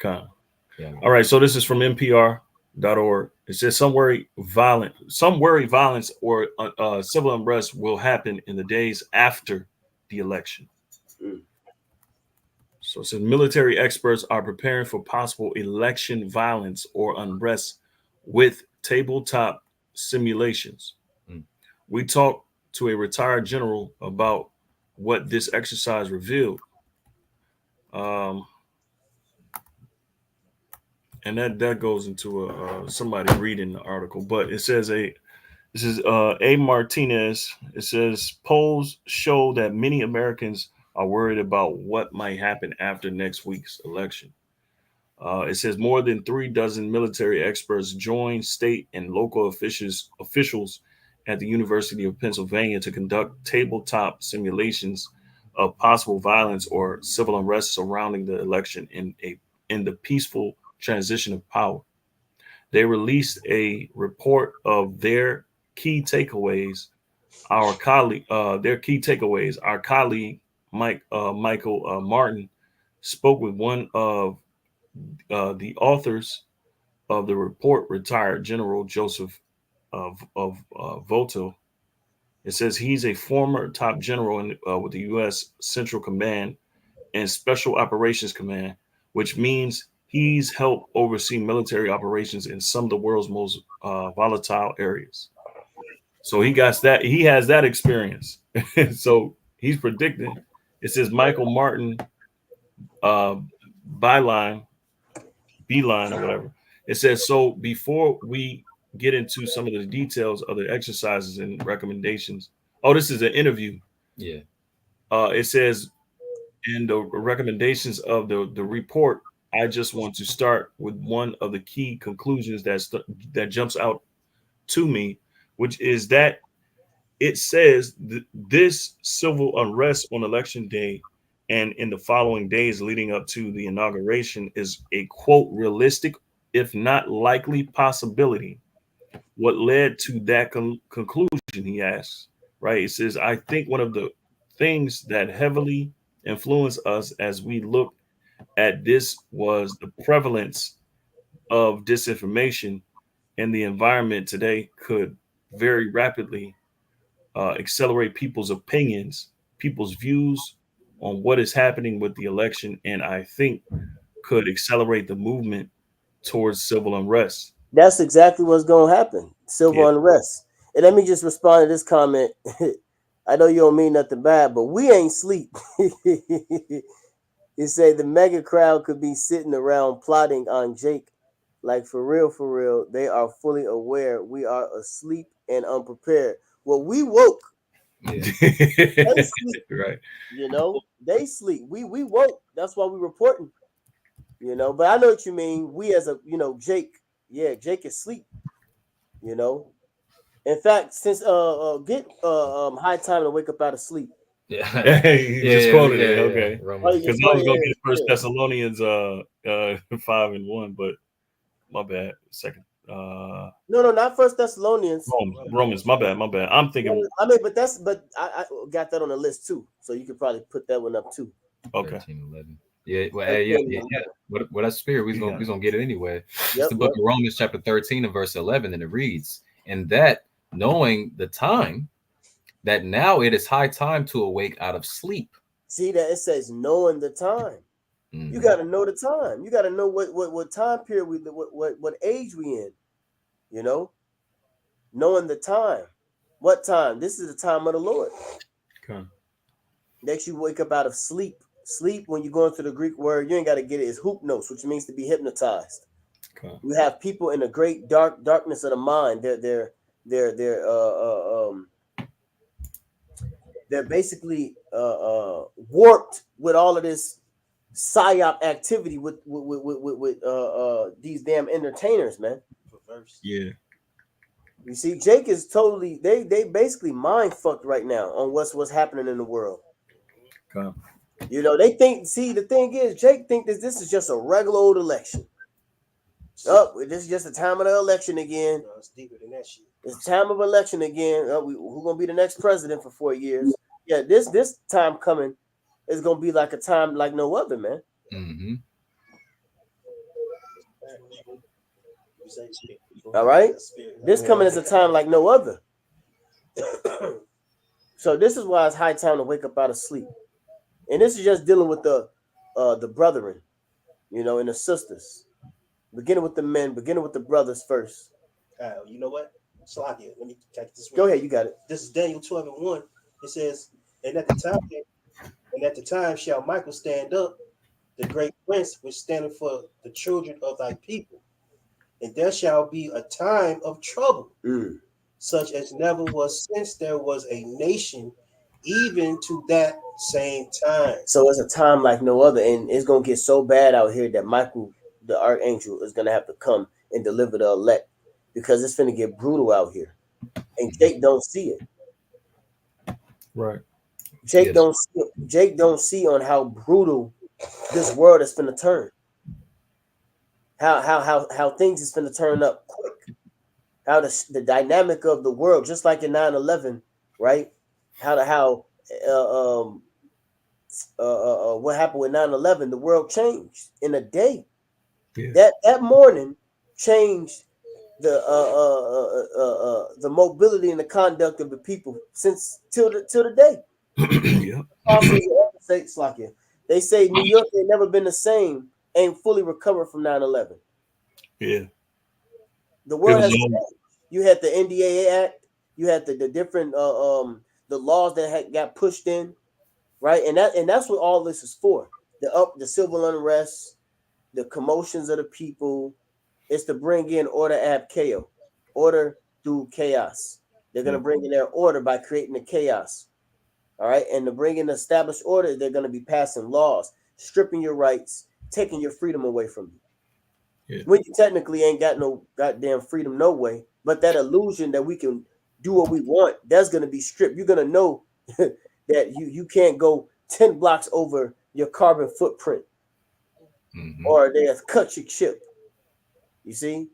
Yeah. All right. So this is from NPR.org. It says some worry violence or civil unrest will happen in the days after the election. So it says military experts are preparing for possible election violence or unrest with tabletop simulations. We talked to a retired general about what this exercise revealed. And that goes into somebody reading the article, but it says this is A. Martinez. It says polls show that many Americans are worried about what might happen after next week's election. It says more than 36 military experts joined state and local officials at the University of Pennsylvania to conduct tabletop simulations of possible violence or civil unrest surrounding the election in the peaceful transition of power. They released a report of their key takeaways. Our colleague Michael Martin spoke with one of the authors of the report, retired General Joseph Voto. It says he's a former top general with the U.S. Central Command and Special Operations Command, which means he's helped oversee military operations in some of the world's most volatile areas. So he has that experience. So he's predicting. It says Michael Martin Beeline or whatever. It says, so before we get into some of the details of the exercises and recommendations. Oh, this is an interview. Yeah. It says in the recommendations of the report, I just want to start with one of the key conclusions that jumps out to me, which is that it says this civil unrest on election day and in the following days leading up to the inauguration is a, quote, realistic, if not likely possibility. What led to that conclusion, he asks, right? It says, I think one of the things that heavily influenced us as we look at this was the prevalence of disinformation, and the environment today could very rapidly accelerate people's opinions, people's views on what is happening with the election, and I think could accelerate the movement towards civil unrest. That's exactly what's going to happen. Civil unrest. And let me just respond to this comment. I know you don't mean nothing bad, but we ain't sleep. You say the mega crowd could be sitting around plotting on Jake. Like for real, they are fully aware we are asleep and unprepared. Well, we woke. Yeah. They sleep. Right. They sleep. We woke. That's why we reporting. But I know what you mean. We as a Jake. Yeah, Jake is asleep. In fact, since get high time to wake up out of sleep. Yeah, You just quoted it. Okay. Romans. Because I was going to get First Thessalonians 5:1, but my bad. Second. No, not First Thessalonians. Romans. My bad. I'm thinking. I mean, but I got that on the list too, so you could probably put that one up too. Okay. 13:11. Yeah, well, yeah. What that's spirit. We're gonna get it anyway. It's the book of Romans, chapter 13 and verse 11, and it reads, "And that knowing the time, that now it is high time to awake out of sleep." See that it says knowing the time. Mm-hmm. You got to know the time. You got to know what time period what age we in. You know, knowing the time. What time? This is the time of the Lord. Okay. Next, you wake up out of sleep. Sleep, when you go into the Greek word, you ain't got to get it, is hypnos, which means to be hypnotized. Okay. You have people in a great darkness of the mind. They're basically warped with all of this psyop activity with these damn entertainers, man. Yeah. You see, Jake is totally they basically mind fucked right now on what's happening in the world. Okay. You know, they think. See, the thing is, Jake think that this is just a regular old election. Oh, this is just the time of the election again. No, it's deeper than that shit. It's time of election again. Who's gonna be the next president for 4 years? Yeah, this time coming is gonna be like a time like no other, man. Mm-hmm. All right, this coming is a time like no other. So this is why it's high time to wake up out of sleep. And this is just dealing with the brethren, you know, and the sisters. Beginning with the men, beginning with the brothers first. You know what? Slakia, let me take this one. Go ahead, you got it. This is Daniel 12:1. It says, and at the time shall Michael stand up, the great prince, which standeth for the children of thy people. And there shall be a time of trouble, such as never was since there was a nation, even to that same time. So it's a time like no other, and it's gonna get so bad out here that Michael, the archangel, is gonna have to come and deliver the elect, because it's gonna get brutal out here, and Jake don't see it. Right. Jake don't see on how brutal this world is gonna turn. How things is gonna turn up quick. How the dynamic of the world, just like in 9/11, right? What happened with 9/11? The world changed in a day. Yeah. That morning changed the mobility and the conduct of the people since till the day. Yeah. They say New York ain't never been the same, ain't fully recovered from 9/11. Yeah. The world has changed. You had the NDAA Act, you had the different the laws that got pushed in, right? And that's what all this is for. The civil unrest, the commotions of the people. It's to bring in order ab chaos, order through chaos. They're gonna bring in their order by creating the chaos. All right, and to bring in established order, they're gonna be passing laws, stripping your rights, taking your freedom away from you. Yeah. When you technically ain't got no goddamn freedom no way, but that illusion that we can do what we want, that's gonna be stripped. You're gonna know that you can't go 10 blocks over your carbon footprint, or they have cut your chip. You see,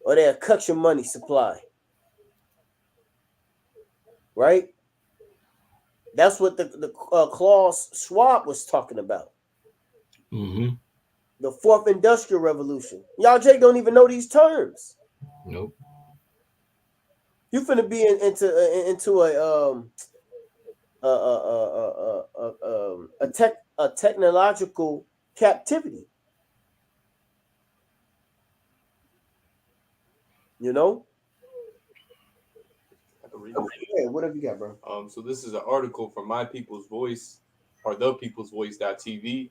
or they have cut your money supply. Right? That's what the Klaus Schwab was talking about. The fourth industrial revolution. Y'all, Jake, don't even know these terms. Nope. You finna be into a technological captivity. You know? Yeah, what have you got, bro? So this is an article from My People's Voice, or thepeoplesvoice.tv.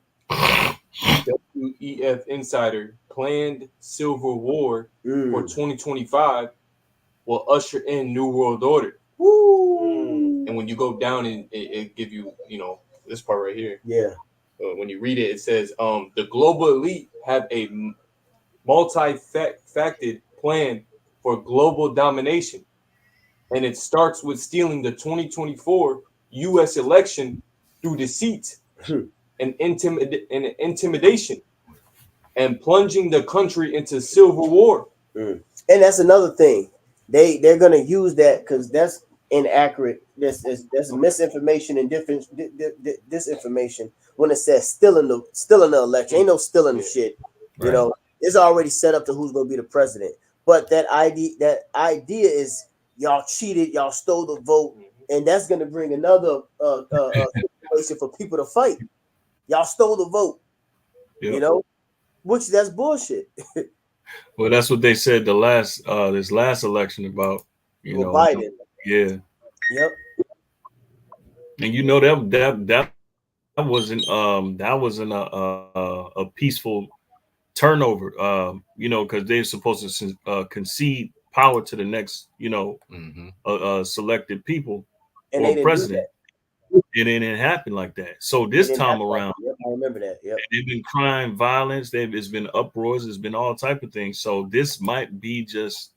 WEF Insider: planned Civil War for 2025 will usher in New World Order. And when you go down and it give you, this part right here. Yeah. When you read it, it says, the global elite have a multi-faceted plan for global domination. And it starts with stealing the 2024 U.S. election through deceit and intimidation, and plunging the country into civil war. And that's another thing. They're gonna use that because that's inaccurate. That's misinformation and disinformation when it says still in the election. Ain't no still in the shit. You know, it's already set up to who's gonna be the president. But that idea is y'all cheated, y'all stole the vote, and that's gonna bring another situation for people to fight. Y'all stole the vote. Yep. You know, which that's bullshit. Well, that's what they said this last election about, you know, Biden. Yeah. Yep. And you know that wasn't a peaceful turnover. You know, because they're supposed to concede power to the next, you know, selected people and or president. It didn't happen like that. So this time around, I remember that. Yep. They've been crime, violence. It's been uproars. There's been all type of things. So this might be just,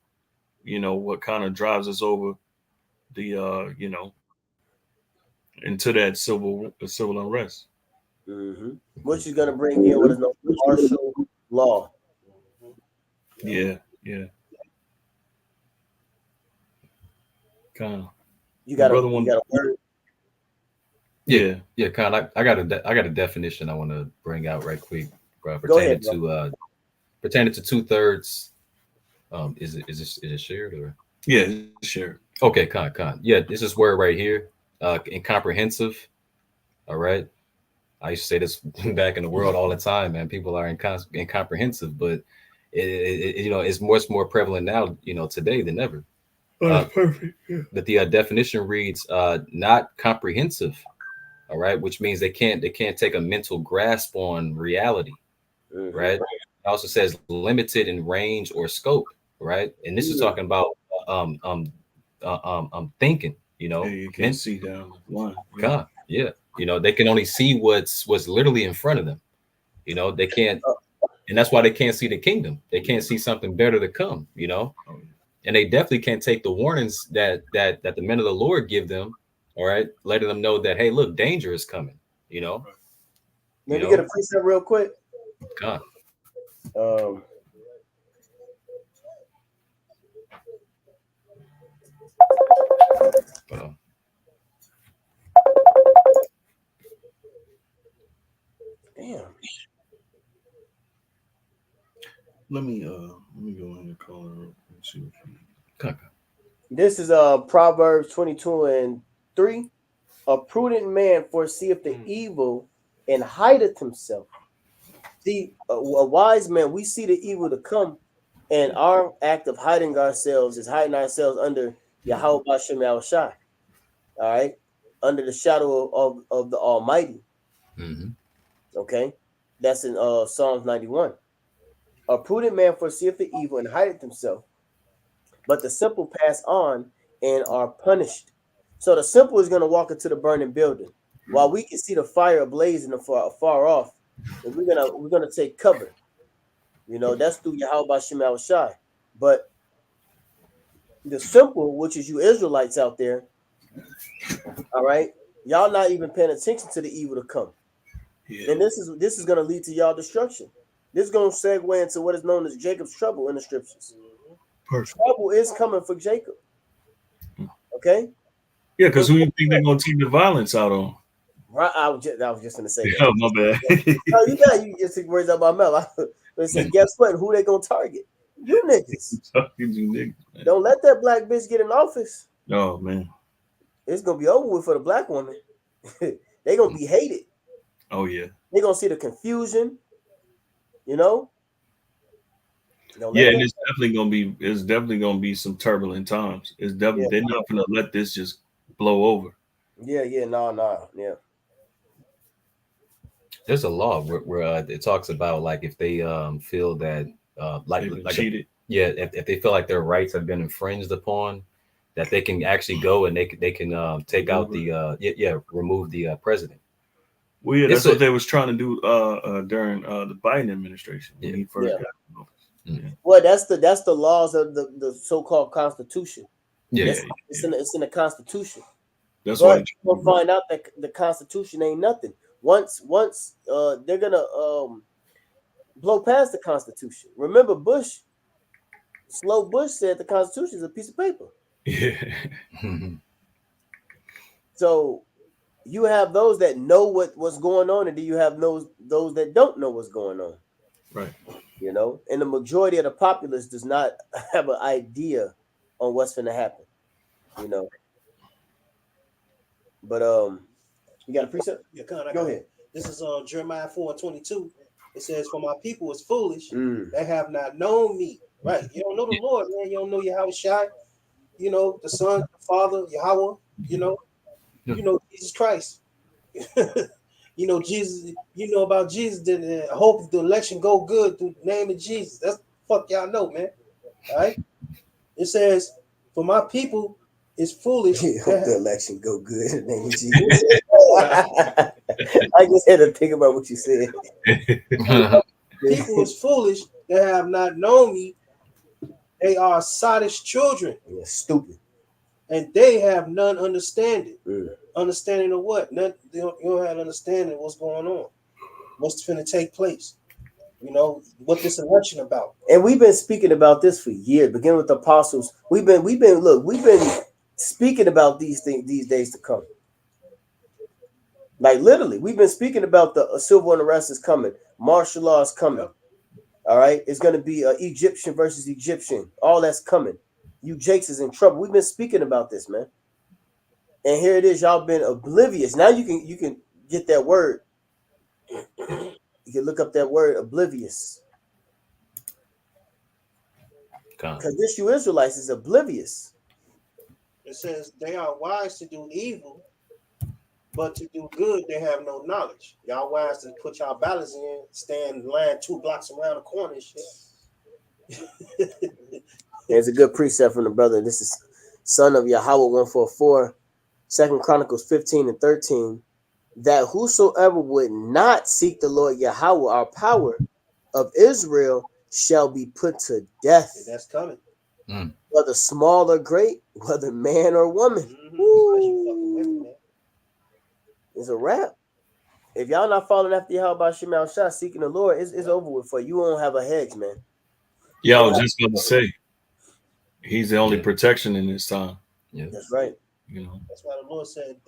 you know, what kind of drives us over the, you know, into that civil unrest. Which is going to bring in what is known as martial law. Yeah. Kind of. You got a word. Yeah, kind of. I got a definition I want to bring out right quick, pertaining to 2/3. Is it shared or? Yeah, it's shared. Okay, con. Yeah, this is word right here. Incomprehensive. All right. I used to say this back in the world all the time, man. People are incomprehensive, but it you know, it's much more prevalent now, you know, today than ever. Perfect. Yeah. But the definition reads not comprehensive. All right, which means they can't take a mental grasp on reality, right? It also says limited in range or scope, right? And this is talking about thinking, you know. Yeah, you can't see down the line. God, yeah, you know, they can only see what's literally in front of them. You know, they can't, and that's why they can't see the kingdom. They can't see something better to come, you know. And they definitely can't take the warnings that the men of the Lord give them. All right, letting them know that, hey, look, danger is coming. You know. Let me get a precept real quick. God. Damn. Let me go ahead and call her up and see what she. This is Proverbs 22:3. A prudent man foreseeth the evil and hideth himself. See, a wise man, we see the evil to come, and our act of hiding ourselves is hiding ourselves under Yahweh Bashem Yahushai. All right, under the shadow of the Almighty. Okay, that's in Psalms 91. A prudent man foreseeth the evil and hideth himself, but the simple pass on and are punished. So the simple is going to walk into the burning building, while we can see the fire blazing far off, and we're gonna take cover. You know, that's through Yahweh Bashem Yahushai. But the simple, which is you Israelites out there, all right, y'all not even paying attention to the evil to come, and this is going to lead to y'all destruction. This is going to segue into what is known as Jacob's trouble in the scriptures. Trouble is coming for Jacob. Okay. Yeah, because who you think they're gonna take the violence out on? Right, I was just gonna say that. Oh, my bad. No, you just took words out of my mouth. They said, guess what? Who they gonna target? You niggas. You niggas, man. Don't let that black bitch get in office. Oh man, it's gonna be over with for the black woman. They gonna be hated. Oh yeah. They gonna see the confusion. You know. Yeah, and it's definitely gonna be some turbulent times. It's definitely they're not gonna let this just blow over. Yeah, yeah. There's a law where it talks about, like, if they feel that like cheated. If they feel like their rights have been infringed upon, that they can actually go and they can take out the remove the president. Well, yeah, that's what they was trying to do during the Biden administration when he first got in office. Yeah. Well, that's the laws of the so-called Constitution. Yeah, it's in the Constitution. That's but why we'll find out that the Constitution ain't nothing. Once they're gonna blow past the Constitution. Remember, Bush said the Constitution is a piece of paper. Yeah. So you have those that know what's going on, and then you have those that don't know what's going on. Right. You know, and the majority of the populace does not have an idea on what's going to happen. You know, but you got a precept? Yeah, Con, Go ahead. This is Jeremiah 4:22. It says, "For my people is foolish; they have not known me." Right? You don't know the Lord, man. You don't know Yahweh Shai. You know the Son, the Father, Yahweh. You know Jesus Christ. You know Jesus. You know about Jesus. I hope the election go good through the name of Jesus. That's fuck y'all know, man. All right. It says, "For my people is foolish." Hope the election go good in the name of Jesus. I just had to think about what you said. People is foolish. They have not known me. They are sottish children. Yeah, stupid. And they have none understanding. Understanding of what? None, you don't have understanding of what's going on. What's going to take place. You know, what this election about. And we've been speaking about this for years, beginning with the apostles. We've been speaking about these things these days to come. Like literally, we've been speaking about the civil unrest is coming, martial law is coming. Yep. All right, it's going to be Egyptian versus Egyptian. All that's coming. You Jakes is in trouble. We've been speaking about this, man. And here it is. Y'all been oblivious. Now you can get that word. You can look up that word, oblivious. Because this you Israelites is oblivious. It says they are wise to do evil, but to do good they have no knowledge. Y'all wise to put y'all ballots in, stand in line 2 blocks around the corner and shit. There's a good precept from the brother. This is Son of Yahweh 144, 2 Chronicles 15:13. That whosoever would not seek the Lord Yahweh, our power of Israel, shall be put to death. And that's coming. Whether small or great, whether man or woman. It's a wrap. If y'all not following after Yahweh Shema Shah, seeking the Lord, it's over with for you. You won't have a hedge, man. Yeah, I was just going to say, he's the only protection in this time. Yeah, that's right. You know, that's why the Lord said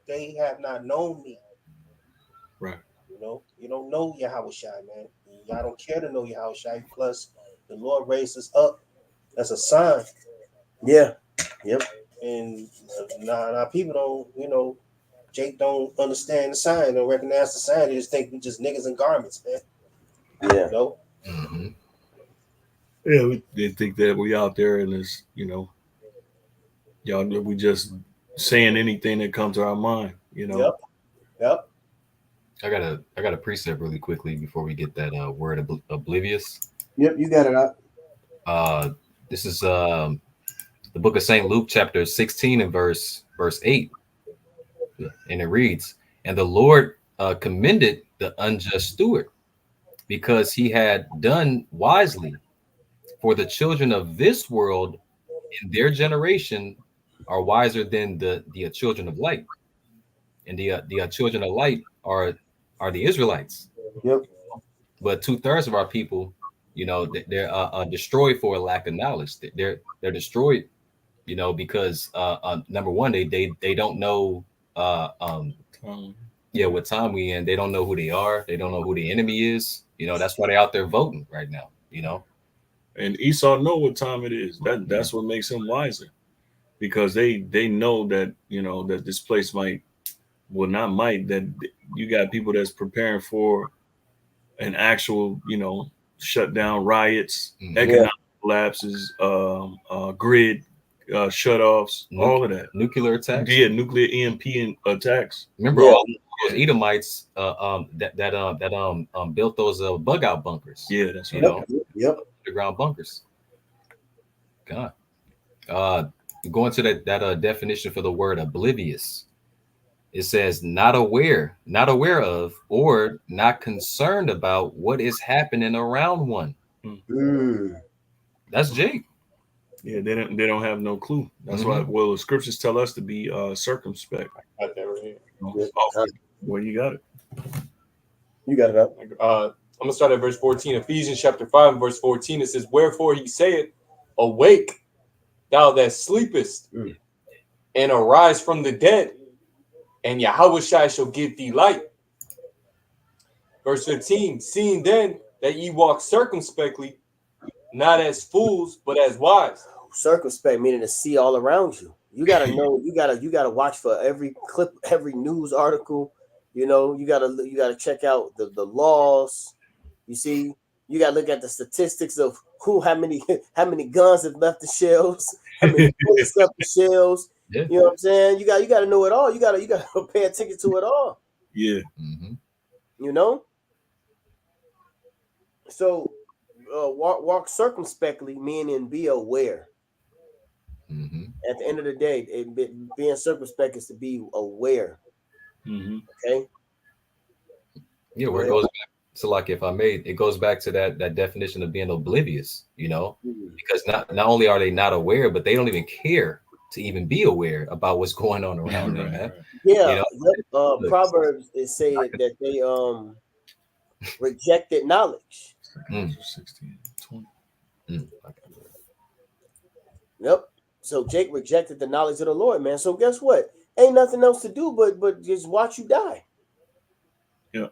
they have not known me. Right. You know, you don't know Yahweh Shai, man. Y'all don't care to know Yahweh Shai. Plus, the Lord raised us up as a sign. Yeah. Yep. And now people don't, you know, Jake don't understand the sign, don't recognize the sign. They just think we just niggas in garments, man. Yeah. You know? Mm-hmm. Yeah, they think that we out there and it's, you know, y'all, we just saying anything that comes to our mind, you know. Yep. I got a precept really quickly before we get that word oblivious. Yep, you got it out. This is the book of St. Luke, chapter 16 and verse 8. And it reads, "And the Lord commended the unjust steward, because he had done wisely. For the children of this world in their generation are wiser than the children of light. And the children of light are the Israelites." Yep. But 2/3 of our people, you know, they're destroyed for a lack of knowledge. They're destroyed, you know, because number one, they don't know what time we in. They don't know who they are. They don't know who the enemy is. You know, that's why they're out there voting right now, you know. And Esau know what time it is. That's what makes him wiser, because they know that, you know, that this place that you got people that's preparing for an actual, you know, shutdown, riots, economic collapses, grid shutoffs, all of that, nuclear attacks. Yeah, nuclear EMP attacks. Remember all those Edomites that built those bug out bunkers. Yeah, that's right. You know, yep, underground bunkers. God, going to that definition for the word oblivious. It says not aware of, or not concerned about what is happening around one. That's Jake. Yeah, they don't have no clue. That's why. Well, the scriptures tell us to be circumspect. I got that right here. Well, you got it. You got it up. I'm gonna start at verse 14. Ephesians chapter 5 and verse 14. It says, "Wherefore he saith, Awake, thou that sleepest, and arise from the dead, and Yahushua shall give thee light." Verse 15. "Seeing then that ye walk circumspectly, not as fools, but as wise." Circumspect meaning to see all around you. You gotta know. You gotta watch for every clip, every news article. You know, you gotta check out the laws. You see, you gotta look at the statistics of how many guns have left the shelves, how many bullets left the shelves. Yeah. You know what I'm saying? You gotta know it all. You gotta pay attention to it all. Yeah. You know. So walk circumspectly, meaning be aware. At the end of the day, being circumspect is to be aware. Okay. Yeah, where it goes back to, like, if I may, it goes back to that definition of being oblivious, you know, because not only are they not aware, but they don't even care to even be aware about what's going on around them, man. Yeah, you know? Proverbs is saying that they rejected knowledge. 16, 20. Yep. So Jake rejected the knowledge of the Lord, man. So guess what? Ain't nothing else to do but just watch you die. Yeah.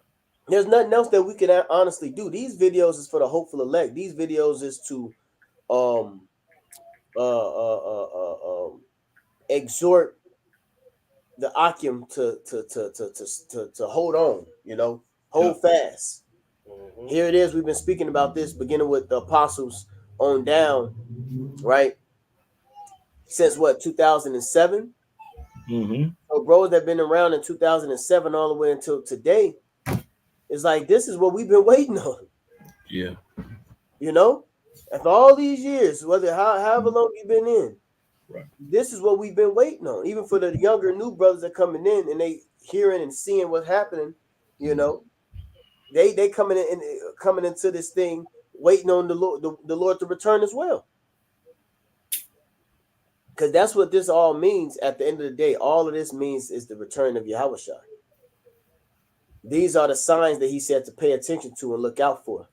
There's nothing else that we can honestly do. These videos is for the hopeful elect. These videos is to exhort the Akim to hold on, you know, hold fast. Here it is. We've been speaking about this beginning with the apostles on down, right? Since what, 2007? So bros that been around in 2007 all the way until today, it's like this is what we've been waiting on. Yeah. You know, after all these years, whether however long you've been in, right, this is what we've been waiting on. Even for the younger new brothers that coming in and they hearing and seeing what's happening, you know, they coming into this thing waiting on the Lord to return as well. Because that's what this all means at the end of the day. All of this means is the return of Yahushua. These are the signs that he said to pay attention to and look out for.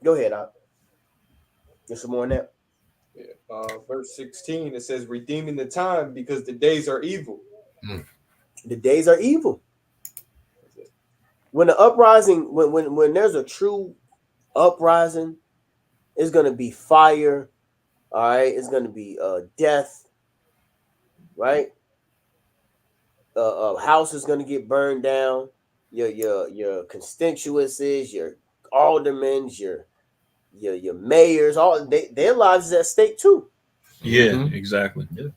Go ahead, Op. There's some more on that. Yeah. Verse 16, it says, "Redeeming the time because the days are evil." The days are evil. When the uprising, when there's a true uprising, it's going to be fire. All right, it's going to be death, right? House is going to get burned down. Your constituencies, your aldermen, your mayors, all their lives is at stake too. Yeah, exactly. Yeah.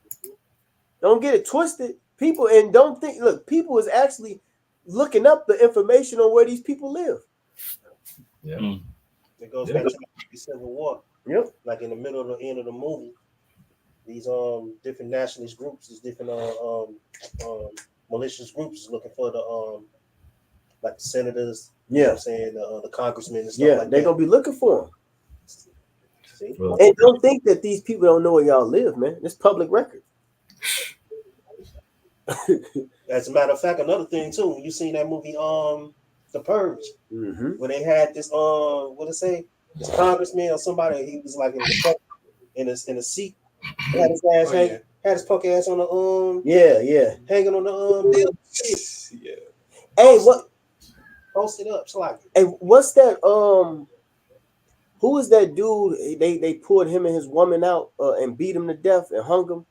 Don't get it twisted, people, and don't think. Look, people is actually looking up the information on where these people live. Yeah. It goes back to the Civil War. Yep. Like in the middle of the end of the movie, these different nationalist groups, these different malicious groups is looking for the like the senators, you know what I'm saying, the congressmen and stuff like that. They're gonna be looking for them. See? And don't think that these people don't know where y'all live, man. It's public record. As a matter of fact, another thing too, when you seen that movie, The Purge, when they had this what did it say? This congressman or somebody, he was like in a seat, had his ass had his punk ass on the hanging on the building. Yeah. Hey, what? Post it up, like. Hey, what's that? Who is that dude? They pulled him and his woman out and beat him to death and hung him.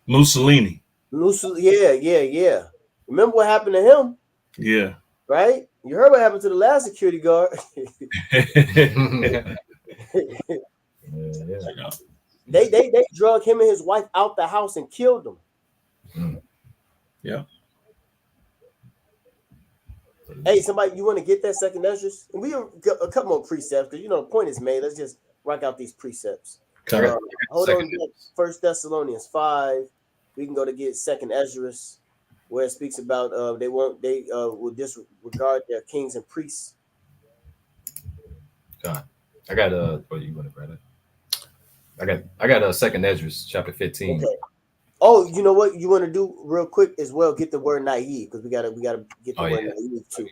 Mussolini. Yeah. Remember what happened to him? Yeah. Right? You heard what happened to the last security guard. They drug him and his wife out the house and killed him. Yeah. Hey, somebody, you want to get that second Esdras? We a couple more precepts because the point is made. Let's just rock out these precepts. Hold on, First Thessalonians 5. We can go to get second Esdras, where it speaks about they will disregard their kings and priests. God, I got you want to grab it? I got a second Esdras, chapter 15. Okay. Oh, you know what you want to do real quick as well? Get the word naive because we gotta get the word naive too.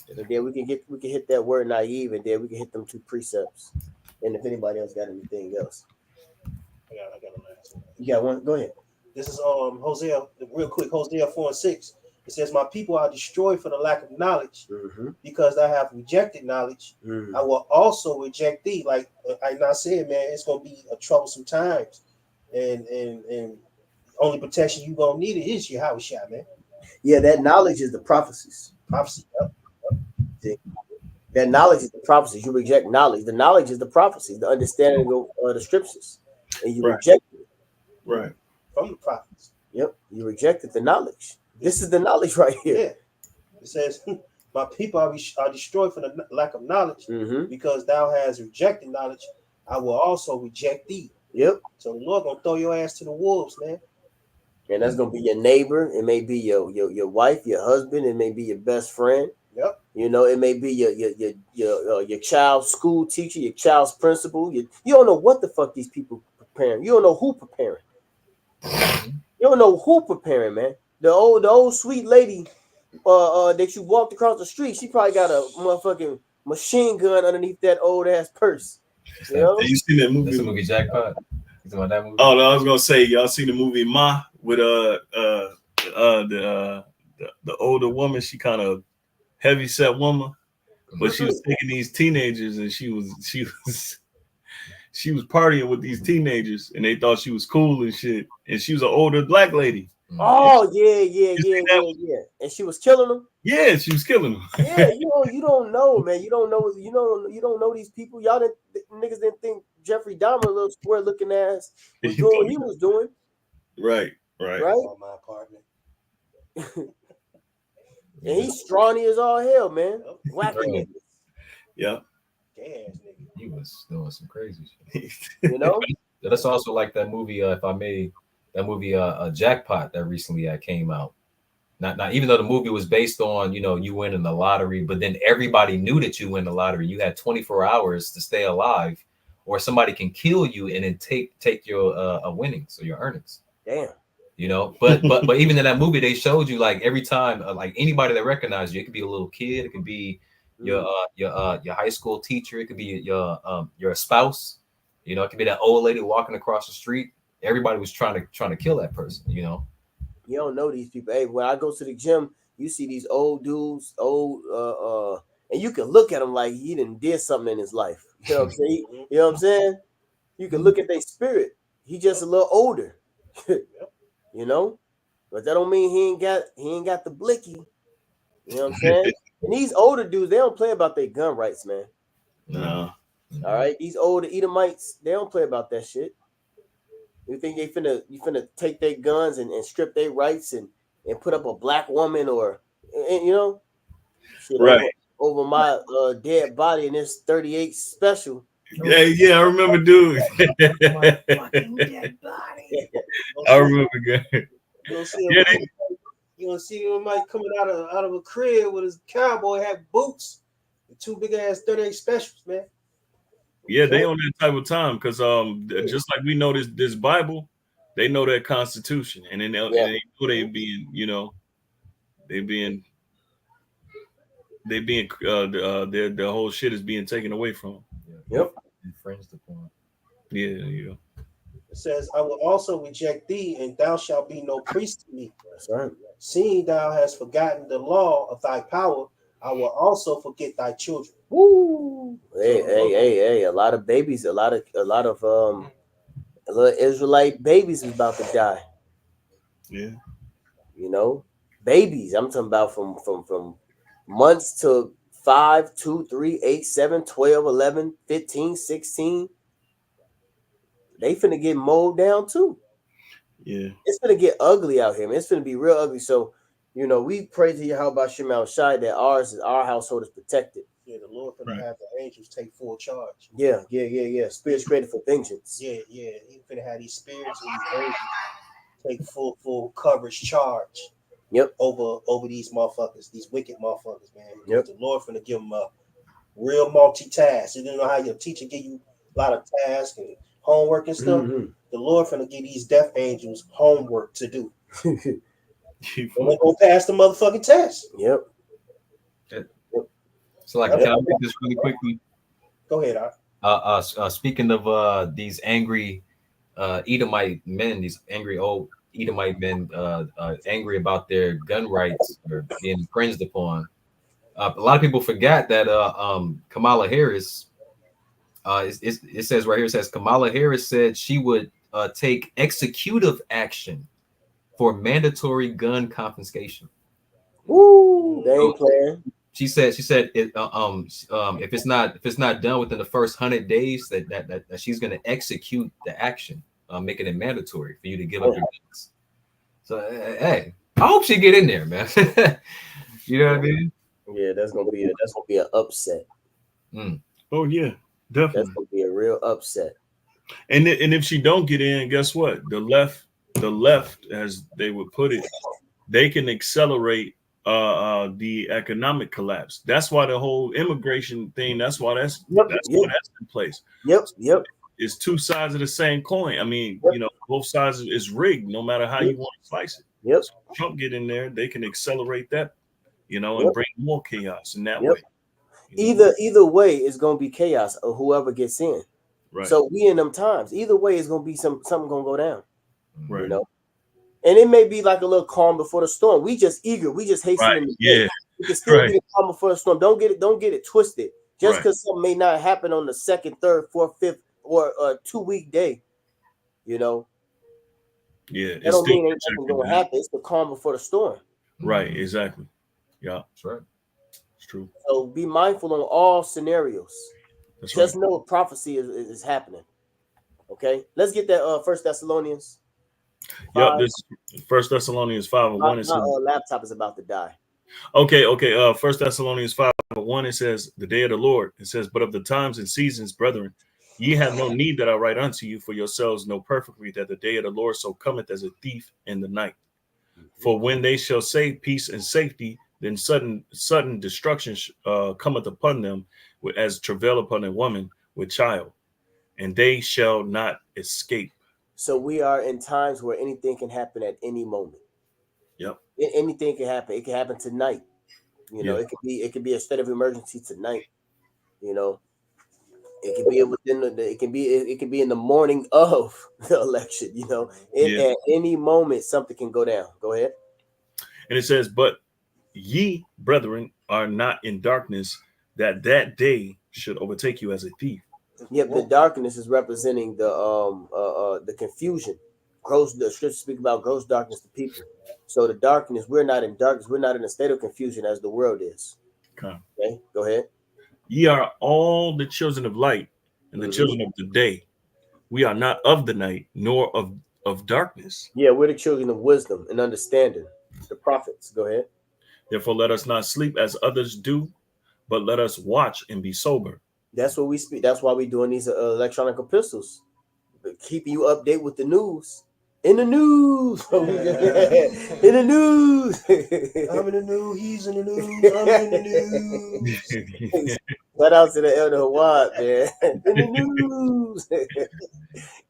And then we can hit that word naive, and then we can hit them 2 precepts. And if anybody else got anything else, I got a last one. you got one. Go ahead. This is Hosea, real quick, Hosea 4:6. It says, "My people are destroyed for the lack of knowledge, because I have rejected knowledge. I will also reject thee." Like I said, man, it's gonna be a troublesome times, and only protection you gonna need it is Yahweh Shai, man. Yeah, that knowledge is the prophecies. Prophecy. Yep. That knowledge is the prophecies. You reject knowledge. The knowledge is the prophecies, the understanding of the scriptures, and you reject it. Right. From the prophets. Yep, you rejected the knowledge. This is the knowledge right here. Yeah. It says, "My people are destroyed for the lack of knowledge, because thou hast rejected knowledge. I will also reject thee." Yep. So the Lord gonna throw your ass to the wolves, man. And that's gonna be your neighbor. It may be your wife, your husband. It may be your best friend. Yep. You know, it may be your child's school teacher, your child's principal. You don't know what the fuck these people preparing. You don't know who preparing. You don't know who preparing, man. The old sweet lady that you walked across the street, she probably got a motherfucking machine gun underneath that old ass purse. You know? You seen that movie? That's the movie Jackpot. You talking about that movie? Oh no, I was gonna say y'all seen the movie Ma with the older woman. She kind of heavy set woman, but she was taking these teenagers and she was partying with these teenagers and they thought she was cool and shit. And she was an older black lady. Oh yeah. And she was killing them. Yeah, she was killing them. Yeah, you don't know, man. You don't know these people. Niggas didn't think Jeffrey Dahmer, little square looking ass, was doing what he was doing. Right. On my apartment. And he's scrawny as all hell, man. Whacking niggas. Yeah. Gay ass nigga. He was doing some crazy shit. You know? That's also like that movie, if I may, that movie Jackpot that recently came out. Not even though the movie was based on, you winning the lottery, but then everybody knew that you win the lottery. You had 24 hours to stay alive, or somebody can kill you and then take your winnings or your earnings. Damn. But even in that movie, they showed you like every time, like anybody that recognized you, it could be a little kid, it could be your high school teacher, it could be your spouse, it could be that old lady walking across the street. Everybody was trying to kill that person, You don't know these people. Hey, when I go to the gym, you see these old dudes, and you can look at them like he did something in his life. You know what I'm saying? You know what I'm saying? You can look at their spirit. He just a little older. But that don't mean he ain't got the blicky. You know what I'm saying? And these older dudes, they don't play about their gun rights, man. No. All right, these older Edomites, they don't play about that shit. You think you finna take their guns and strip their rights and put up a black woman or shit right over my dead body in this 38 special. Yeah, I remember, dude. My fucking dead body. I remember, good. You gonna see him Mike coming out of a crib with his cowboy hat, boots, and 2 big ass 38 specials, man. Yeah, they on that type of time because just like we know this Bible, they know that Constitution, and then they know they being their whole shit is being taken away from them. Yep. Infringed upon. Yeah. It says, "I will also reject thee, and thou shalt be no priest to me. That's right. Seeing thou hast forgotten the law of thy power, I will also forget thy children." Woo! Hey! A lot of babies, a lot of little Israelite babies is about to die. Yeah. Babies. I'm talking about from months to 5, 2, 3, 8, 7, 12, 11, 15, 16. They finna get mowed down too. Yeah. It's finna get ugly out here, man. It's finna be real ugly. So, we pray to Yahweh Shemel Shai that our household is protected. Yeah, the Lord finna have the angels take full charge. Yeah. Spirits created for vengeance. Yeah. He finna have these spirits and these angels take full coverage charge. Yep. Over these motherfuckers, these wicked motherfuckers, man. Yep. The Lord finna give them a real multitask. You know how your teacher give you a lot of tasks and homework and stuff. Mhm. The Lord finna give these death angels homework to do. And You they're fool. gonna pass the motherfucking test. Yep. So, like, Yep. can I make this really quickly? Go ahead, Art. Speaking of these angry Edomite men, these angry old Edomite men, angry about their gun rights or being infringed upon. A lot of people forgot that Kamala Harris. It says right here. It says Kamala Harris said she would take executive action for mandatory gun confiscation. Woo! They ain't playing. She said if it's not done within the first 100 days that she's going to execute the action, making it mandatory for you to give up your guns. So hey, I hope she get in there, man. You know what I mean? Yeah, that's gonna be an upset. Oh yeah, That's definitely. gonna be a real upset. And if she don't get in, guess what? The left, as they would put it, they can accelerate the economic collapse. That's why the whole immigration thing. That's why that's why that's in place. Yep. It's two sides of the same coin. I mean, both sides is rigged, no matter how you want to slice it. Yep. So if Trump get in there, they can accelerate that, and Yep. bring more chaos in that Yep. way. Either way, it's gonna be chaos or whoever gets in. Right. So we in them times. Either way, it's gonna be something gonna go down. Right. You know, and it may be like a little calm before the storm. We just eager. We just hastening. Right. Yeah. It can still be the calm before the storm. Don't get it twisted. Just Right. because something may not happen on the second, third, fourth, fifth, or 2-week day, Yeah. that don't mean ain't nothing gonna happen. It's the calm before the storm. Right. Exactly. Yeah. That's right. It's true. So be mindful on all scenarios. That's Just right. know prophecy is happening. Okay, let's get that 1 Thessalonians. Yep. This 1 Thessalonians 5:1. My laptop is about to die. Okay. 1 Thessalonians 5:1. It says, "The day of the Lord." It says, "But of the times and seasons, brethren, ye have no need that I write unto you, for yourselves know perfectly that the day of the Lord so cometh as a thief in the night. For when they shall say peace and safety, then sudden destruction cometh upon them, as travail upon a woman with child, and they shall not escape." So we are in times where anything can happen at any moment. Yep. Anything can happen. It can happen tonight. Yeah. It could be a state of emergency tonight. It can be within it can be in the morning of the election. At any moment something can go down. Go ahead. And it says, "But ye, brethren, are not in darkness, that day should overtake you as a thief." Yep, the darkness is representing the confusion. The scriptures speak about gross darkness to people. So the darkness, we're not in darkness, we're not in a state of confusion as the world is. Okay, go ahead. "Ye are all the children of light and the children of the day. We are not of the night, nor of darkness." Yeah, we're the children of wisdom and understanding. The prophets. Go ahead. "Therefore let us not sleep as others do, but let us watch and be sober." That's what we speak. That's why we're doing these electronic epistles. Keep you update with the news. In the news. In the news. I'm in the news. He's in the news. I'm in the news. Shout out to the Elder Hawad, man. In the news.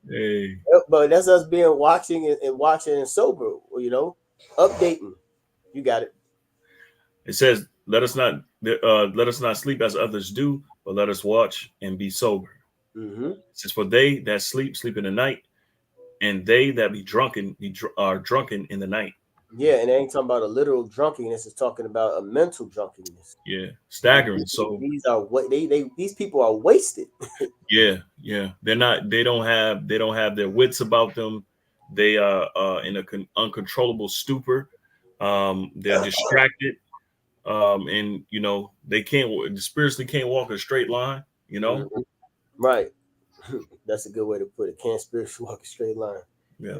Hey. But that's us being watching and sober, updating. You got it. It says, let us not sleep as others do, but let us watch and be sober. It says, "For they that sleep in the night, and they that be drunken are drunken in the night." Yeah, and they ain't talking about a literal drunkenness. It's talking about a mental drunkenness. Yeah, staggering. So these people are wasted. yeah. They don't have their wits about them. They are in an uncontrollable stupor. They're distracted. And they spiritually can't walk a straight line. Right. That's a good way to put it. Can't spiritually walk a straight line. Yeah.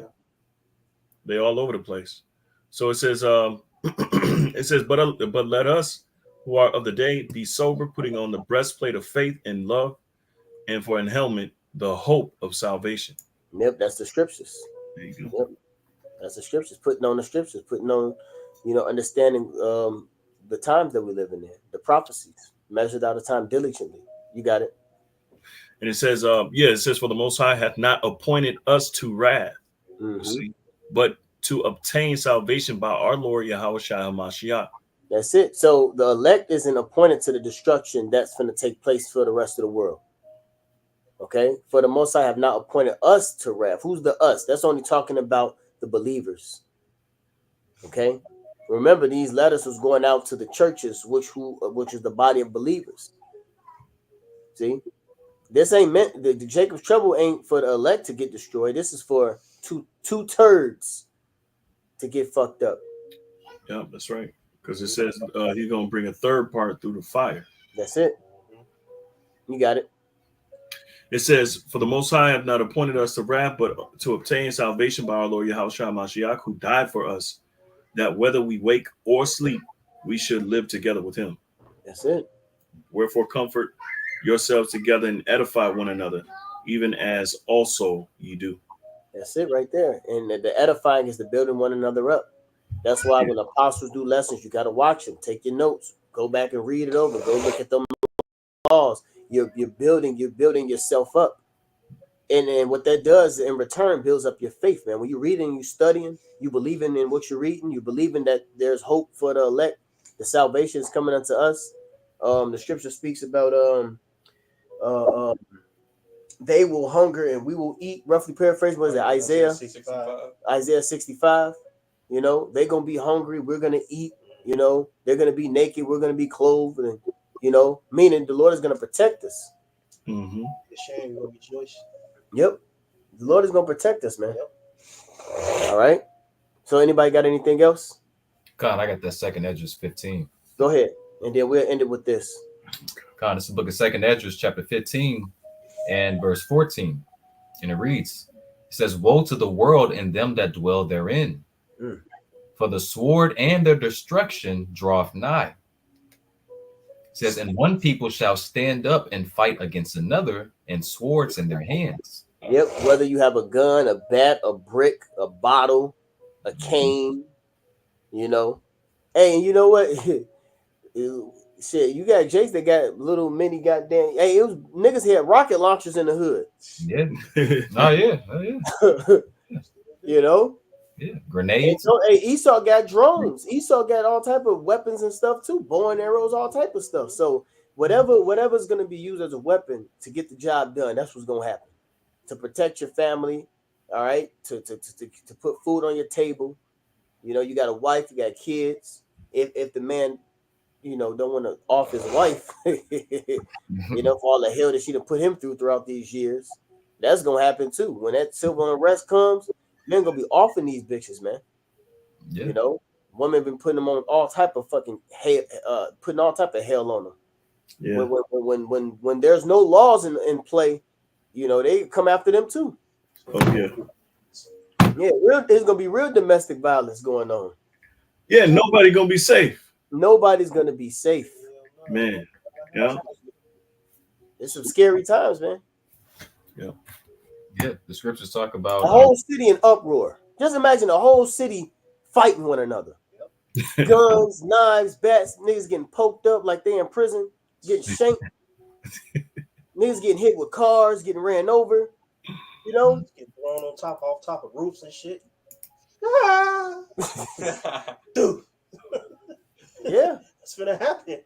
They all over the place. So it says, but let us who are of the day be sober, putting on the breastplate of faith and love, and for an helmet the hope of salvation. Yep, that's the scriptures. There you go. Yep. That's the scriptures. Putting on the scriptures. Putting on, understanding the times that we live in. The prophecies measured out of time diligently. You got it. And it says, it says, for the Most High hath not appointed us to wrath, see, but to obtain salvation by our Lord Yahweh Shai HaMashiach. That's it. So the elect isn't appointed to the destruction that's going to take place for the rest of the world. Okay? For the Most High have not appointed us to wrath. Who's the us? That's only talking about the believers. Okay? Remember, these letters was going out to the churches, which is the body of believers. See? This ain't meant, the Jacob's trouble ain't for the elect to get destroyed. This is for two turds to get fucked up. Yeah, that's right. Because it says he's going to bring a third part through the fire. That's it. You got it. It says, for the Most High have not appointed us to wrath, but to obtain salvation by our Lord Yahweh Shai HaMashiach, who died for us, that whether we wake or sleep, we should live together with him. That's it. Wherefore comfort yourselves together and edify one another, even as also ye do. That's it right there. And the edifying is the building one another up. That's why when apostles do lessons, you got to watch them, take your notes, go back and read it over, go look at them laws. You're building yourself up. And then what that does in return builds up your faith, man. When you're reading, you studying, you believing in what you're reading, you believing that there's hope for the elect, the salvation is coming unto us. The scripture speaks about they will hunger and we will eat. Roughly paraphrase, what is it? Isaiah 65. Isaiah 65. You know, they're gonna be hungry, we're gonna eat, you know, they're gonna be naked, we're gonna be clothed, and you know, meaning the Lord is gonna protect us. The shame will rejoice. Yep. The Lord is gonna protect us, man. All right. So anybody got anything else? God, I got that second Esdras 15. Go ahead. And then we'll end it with this. God, this is the book of second Esdras, chapter 15 and verse 14. And it reads, it says, woe to the world and them that dwell therein. For the sword and their destruction draweth nigh. It says, and one people shall stand up and fight against another, and swords in their hands. Yep. Whether you have a gun, a bat, a brick, a bottle, a cane, you know. Hey, and you know what? Shit, you got Jakes that got little mini goddamn. Hey, it was niggas had rocket launchers in the hood. Yeah. Oh yeah. Oh yeah. You know. Yeah, grenades. So, hey, Esau got drones. Esau got all type of weapons and stuff too, bow and arrows, all type of stuff. So whatever's going to be used as a weapon to get the job done, that's what's going to happen. To protect your family, all right. To put food on your table. You know, you got a wife, you got kids. If the man, you know, don't want to off his wife, you know, for all the hell that she done put him throughout these years, that's gonna happen too. When that civil unrest comes, men gonna be offing these bitches, man. Yeah. You know, women been putting them on all type of fucking hell, putting all type of hell on them. Yeah. When there's no laws in play, you know, they come after them too. Oh yeah. Yeah, there's gonna be real domestic violence going on. Yeah, nobody gonna be safe. Nobody's gonna be safe, man. Yeah, it's some scary times, man. Yeah. Yeah, the scriptures talk about a whole city in uproar. Just imagine a whole city fighting one another. Guns, knives, bats, niggas getting poked up like they in prison, getting shanked. Niggas getting hit with cars, getting ran over. You know, getting thrown off top of roofs and shit. Dude. Yeah, it's gonna happen.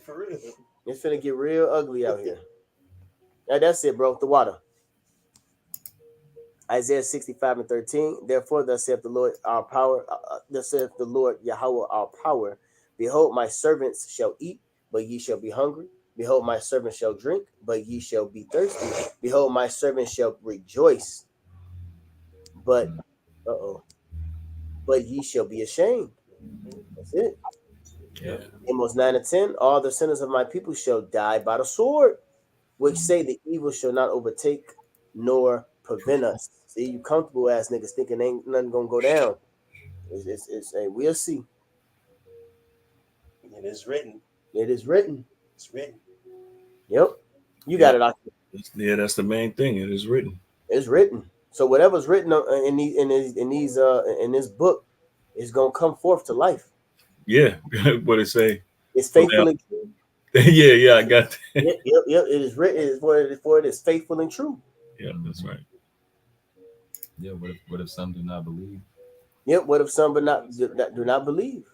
For real. It's gonna get real ugly out here. Now that's it, bro. The water. Isaiah 65 and 13. Therefore, thus saith the Lord our power. Thus saith the Lord Yahweh our power. Behold, my servants shall eat, but ye shall be hungry. Behold, my servants shall drink, but ye shall be thirsty. Behold, my servants shall rejoice, but ye shall be ashamed. That's it. Yeah. Amos 9 and 10. All the sinners of my people shall die by the sword, which say the evil shall not overtake nor prevent us. See, you comfortable ass niggas thinking ain't nothing gonna go down. It's we'll see. It is written. It is written. It's written. Yep. You got it. Yeah, that's the main thing. It is written. It's written. So whatever's written in this book is gonna come forth to life. Yeah, what it say? It's faithful and true. Yeah, I got that. Yep. It is written. It is for it is faithful and true. Yeah, that's right. Yeah. What if some do not believe? Yep. What if some do not believe?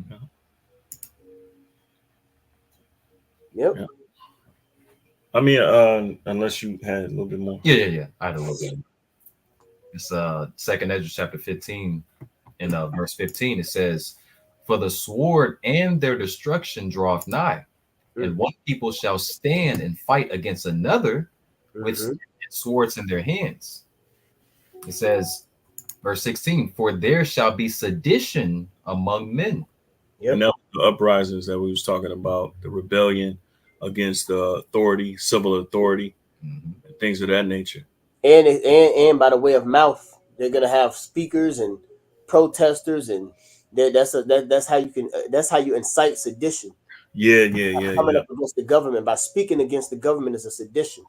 Mhm. Yep. Yeah. I mean, unless you had a little bit more. Yeah. I had a little bit. It's Second Ezra chapter 15 and verse 15. It says, "For the sword and their destruction draweth nigh, and one people shall stand and fight against another with swords in their hands." It says, verse 16, "For there shall be sedition among men." Yep. And that was the uprisings that we was talking about, the rebellion against the authority, civil authority, and things of that nature. And by the way of mouth, they're gonna have speakers and protesters, and that's how you can that's how you incite sedition. Yeah. Coming up against the government by speaking against the government is a sedition.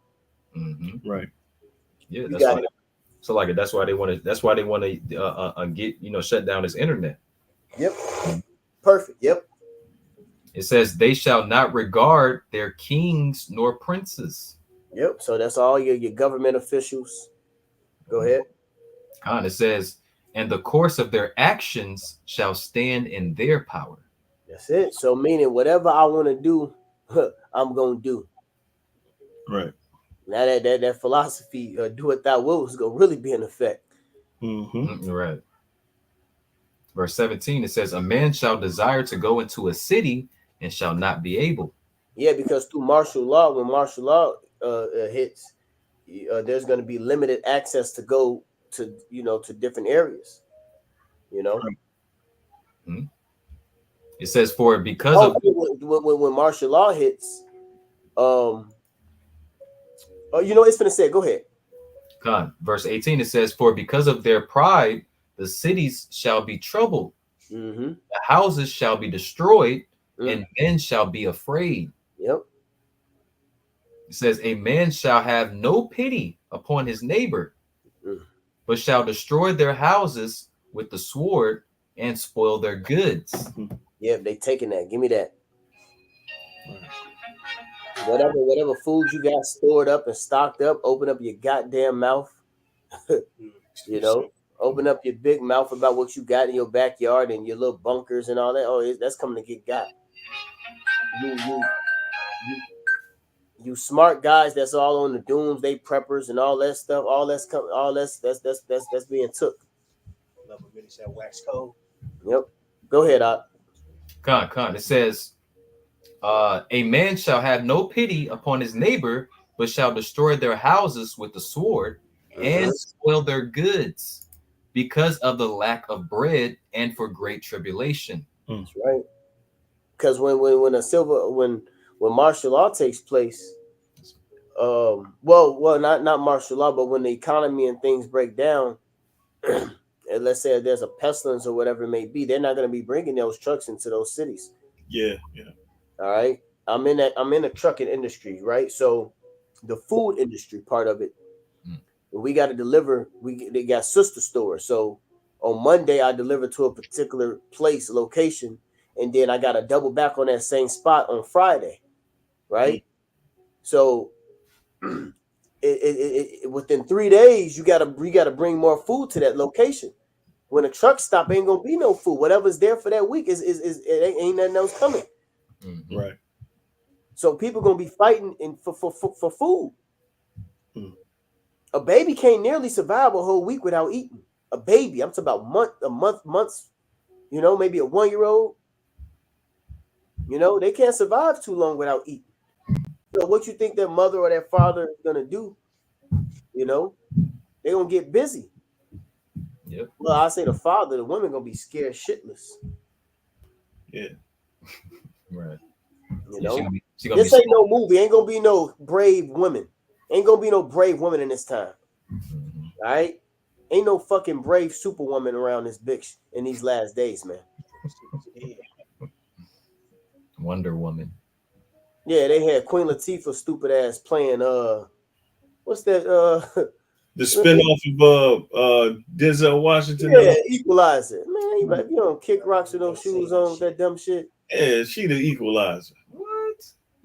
Mm-hmm. Right. Yeah, You that's got why. it. So like that's why they want to. That's why they want to get shut down this internet. Yep. Perfect. Yep. It says they shall not regard their kings nor princes. Yep. So that's all your government officials. Go ahead. And it says, and the course of their actions shall stand in their power. That's it. So meaning whatever I want to do, I'm gonna do. Right. Now that philosophy, do what thou wilt, is gonna really be in effect. Right. Verse 17, it says, a man shall desire to go into a city and shall not be able. Yeah, because through martial law, when martial law hits, there's going to be limited access to go to to different areas. It says, for because of when martial law hits, it's gonna say, go ahead. Verse 18, it says, for because of their pride, the cities shall be troubled, the houses shall be destroyed, and men shall be afraid. Yep. It says, a man shall have no pity upon his neighbor, but shall destroy their houses with the sword and spoil their goods. Yeah, they taking that. Give me that. Whatever food you got stored up and stocked up, open up your goddamn mouth. Open up your big mouth about what you got in your backyard and your little bunkers and all that. Oh, that's coming to get got. You smart guys that's all on the doomsday preppers and all that stuff. All that's being took. Level mini said wax cold. Yep. Go ahead, Op. It says, a man shall have no pity upon his neighbor, but shall destroy their houses with the sword and spoil their goods because of the lack of bread and for great tribulation. That's right. Because when martial law takes place, not martial law, but when the economy and things break down, and let's say there's a pestilence or whatever it may be, they're not going to be bringing those trucks into those cities. Yeah. All right. I'm in the trucking industry, right? So the food industry part of it, we got to deliver. They got sister stores. So on Monday, I deliver to a particular location, and then I got to double back on that same spot on Friday, right? So within 3 days, you gotta bring more food to that location. When a truck stop, ain't gonna be no food. Whatever's there for that week is ain't nothing else coming. Right. So people gonna be fighting for food. A baby can't nearly survive a whole week without eating. A baby, I'm talking about months. Maybe a 1-year-old. They can't survive too long without eating. So what you think their mother or their father is gonna do? They're gonna get busy. Yep. Well, I say the father, the woman gonna be scared shitless. Yeah. Right. This ain't no movie. Ain't gonna be no brave women. Ain't gonna be no brave women in this time. All right. Ain't no fucking brave superwoman around this bitch in these last days, man. Wonder Woman. Yeah, they had Queen Latifah stupid ass playing what's that the spinoff of Denzel Washington. Yeah, Equalizer. Man, if you don't kick rocks with those shoes on with that dumb shit. Yeah, she the Equalizer. What?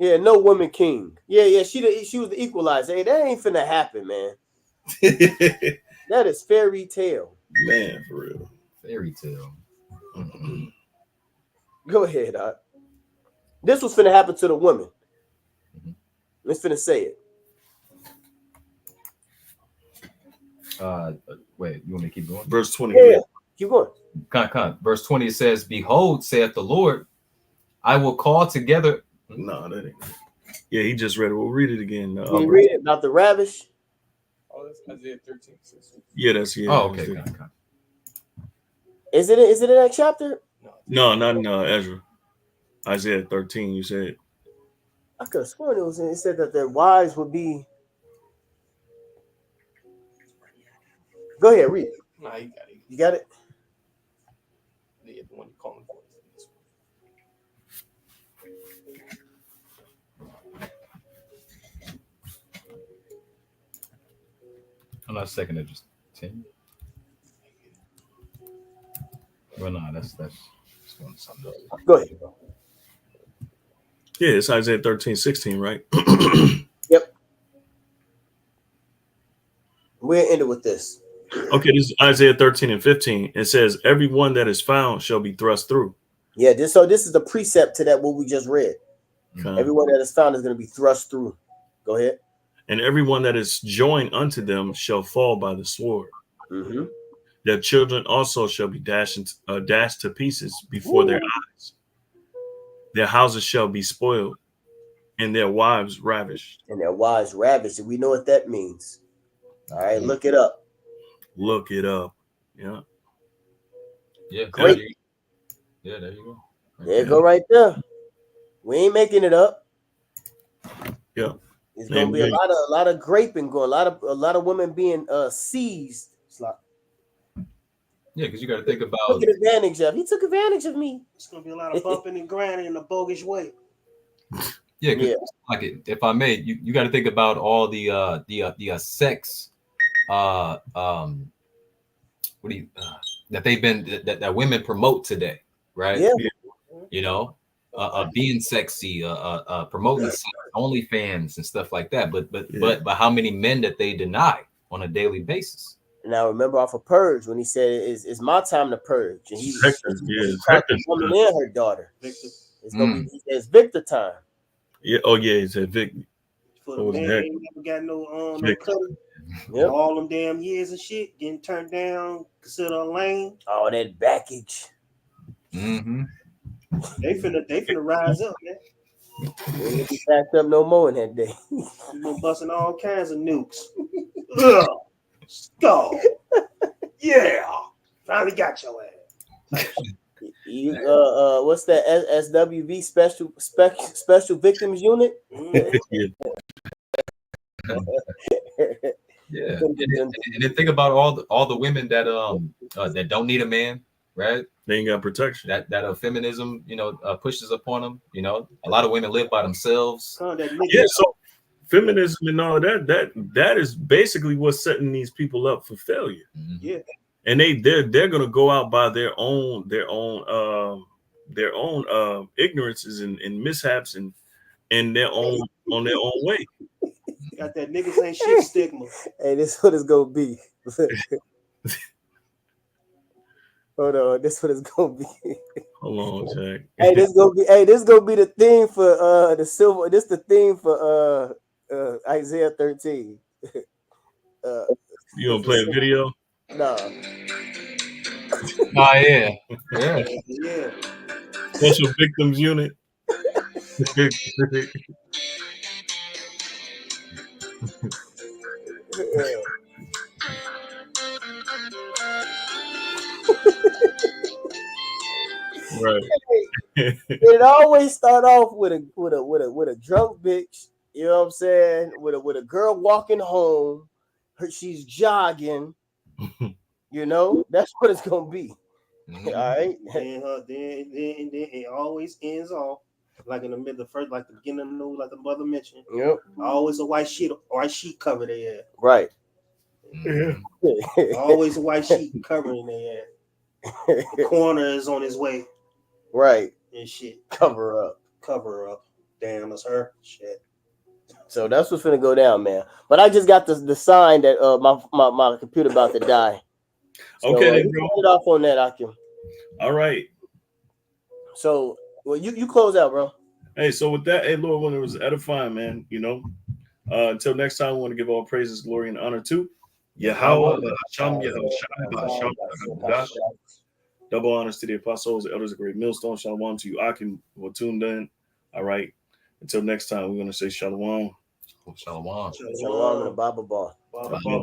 Yeah, no woman king. Yeah. She was the equalizer. Hey, that ain't finna happen, man. That is fairy tale. Man, for real. Fairy tale. Go ahead, Doc. This was finna happen to the woman. Let's finna say it. Wait, you want me to keep going? Verse 20. Yeah. Keep going. Verse 20 it says, "Behold, saith the Lord, I will call together." No, that ain't. Yeah, he just read it. We'll read it again. Can you read it about the ravish? Oh, that's Isaiah 13. Yeah, that's Oh, okay. Is it in that chapter? No, not in Ezra. Isaiah 13. You said. I could have sworn it said that their wives would be. Go ahead, read it. Nah, you got it. You got it? Yeah, the one you're calling for. I'm not second it, just 10. Well, no, that's going to something else. Go ahead. Yeah, it's Isaiah 13:16, right? Yep. We'll end it with this. Okay, this is Isaiah 13:15. It says, "Everyone that is found shall be thrust through." Yeah, this is the precept to that what we just read. Okay. Everyone that is found is going to be thrust through. Go ahead. And everyone that is joined unto them shall fall by the sword. Mm-hmm. Their children also shall be dashed to pieces before their eyes. Their houses shall be spoiled, and their wives ravished. And their wives ravished. And we know what that means. All right, look it up. Look it up. Yeah. Yeah. Great. Yeah, there you go. There you go right there. We ain't making it up. Yeah. It's gonna be a lot of graping going, a lot of women being seized. It's like, yeah, because you got to think about took advantage of. He took advantage of me. It's gonna be a lot of bumping and grinding in a bogus way. Yeah. Like if I may, you got to think about all the sex, what do you that they've been that women promote today, right? Yeah. You know, being sexy, promoting sex, OnlyFans and stuff like that. But how many men that they deny on a daily basis? Now remember off of Purge when he said it's my time to purge, and he Hector's woman and her daughter. Victor. It's gonna be Victor time. Yeah. Oh yeah, he said Vic. For the man ain't never got no cutting. Yep. All them damn years and shit getting turned down, considered a lame. All that baggage. Mm-hmm. They finna rise up, man. They ain't be backed up no more in that day. You been busting all kinds of nukes. Ugh. Go. Yeah. Finally got your ass. You what's that SWV special victims unit? Yeah. Yeah, and then think about all the women that don't need a man, right? They ain't got protection. That feminism, pushes upon them. You know, a lot of women live by themselves. Yeah, so feminism and all that is basically what's setting these people up for failure. Yeah, and they're gonna go out by their own ignorances and mishaps and their own on their own way. Got that niggas ain't shit stigma. Hey, this is what it's gonna be. Hold on, this is what it's gonna be. Hold on, Jack. Hey, this gonna be the theme for the silver. This the theme for Isaiah 13. You gonna play a video? No. Oh yeah. Yeah. Special victims unit. Right. It always start off with a drunk bitch. You know what I'm saying? With a girl walking home, she's jogging. You know, that's what it's gonna be. Mm-hmm. All right. Then it always ends off like in the middle, like the beginning of the news, like the mother mentioned. Yep. Always a white sheet cover their ass. Right. Yeah. Always a white sheet covering their ass. The coroner is on his way. Right. And shit. Cover up. Cover up. Damn, that's her. Shit. So that's what's finna go down, man. But I just got the sign that my computer about to die. So, Okay, then, you bro. get off on that, Akim. All right. So, well, you close out, bro. Hey, so with that, hey, Lord, when it was edifying, man, you know, until next time, we want to give all praises, glory, and honor to Yahweh, Hashem, Yahweh, double honors to the apostles, the elders of Great Millstone. Shalom to you, Akim, who are tuned in. All right. Until next time, we're going to say shalom. Shalom. Shalom in the Bible bar. Baba.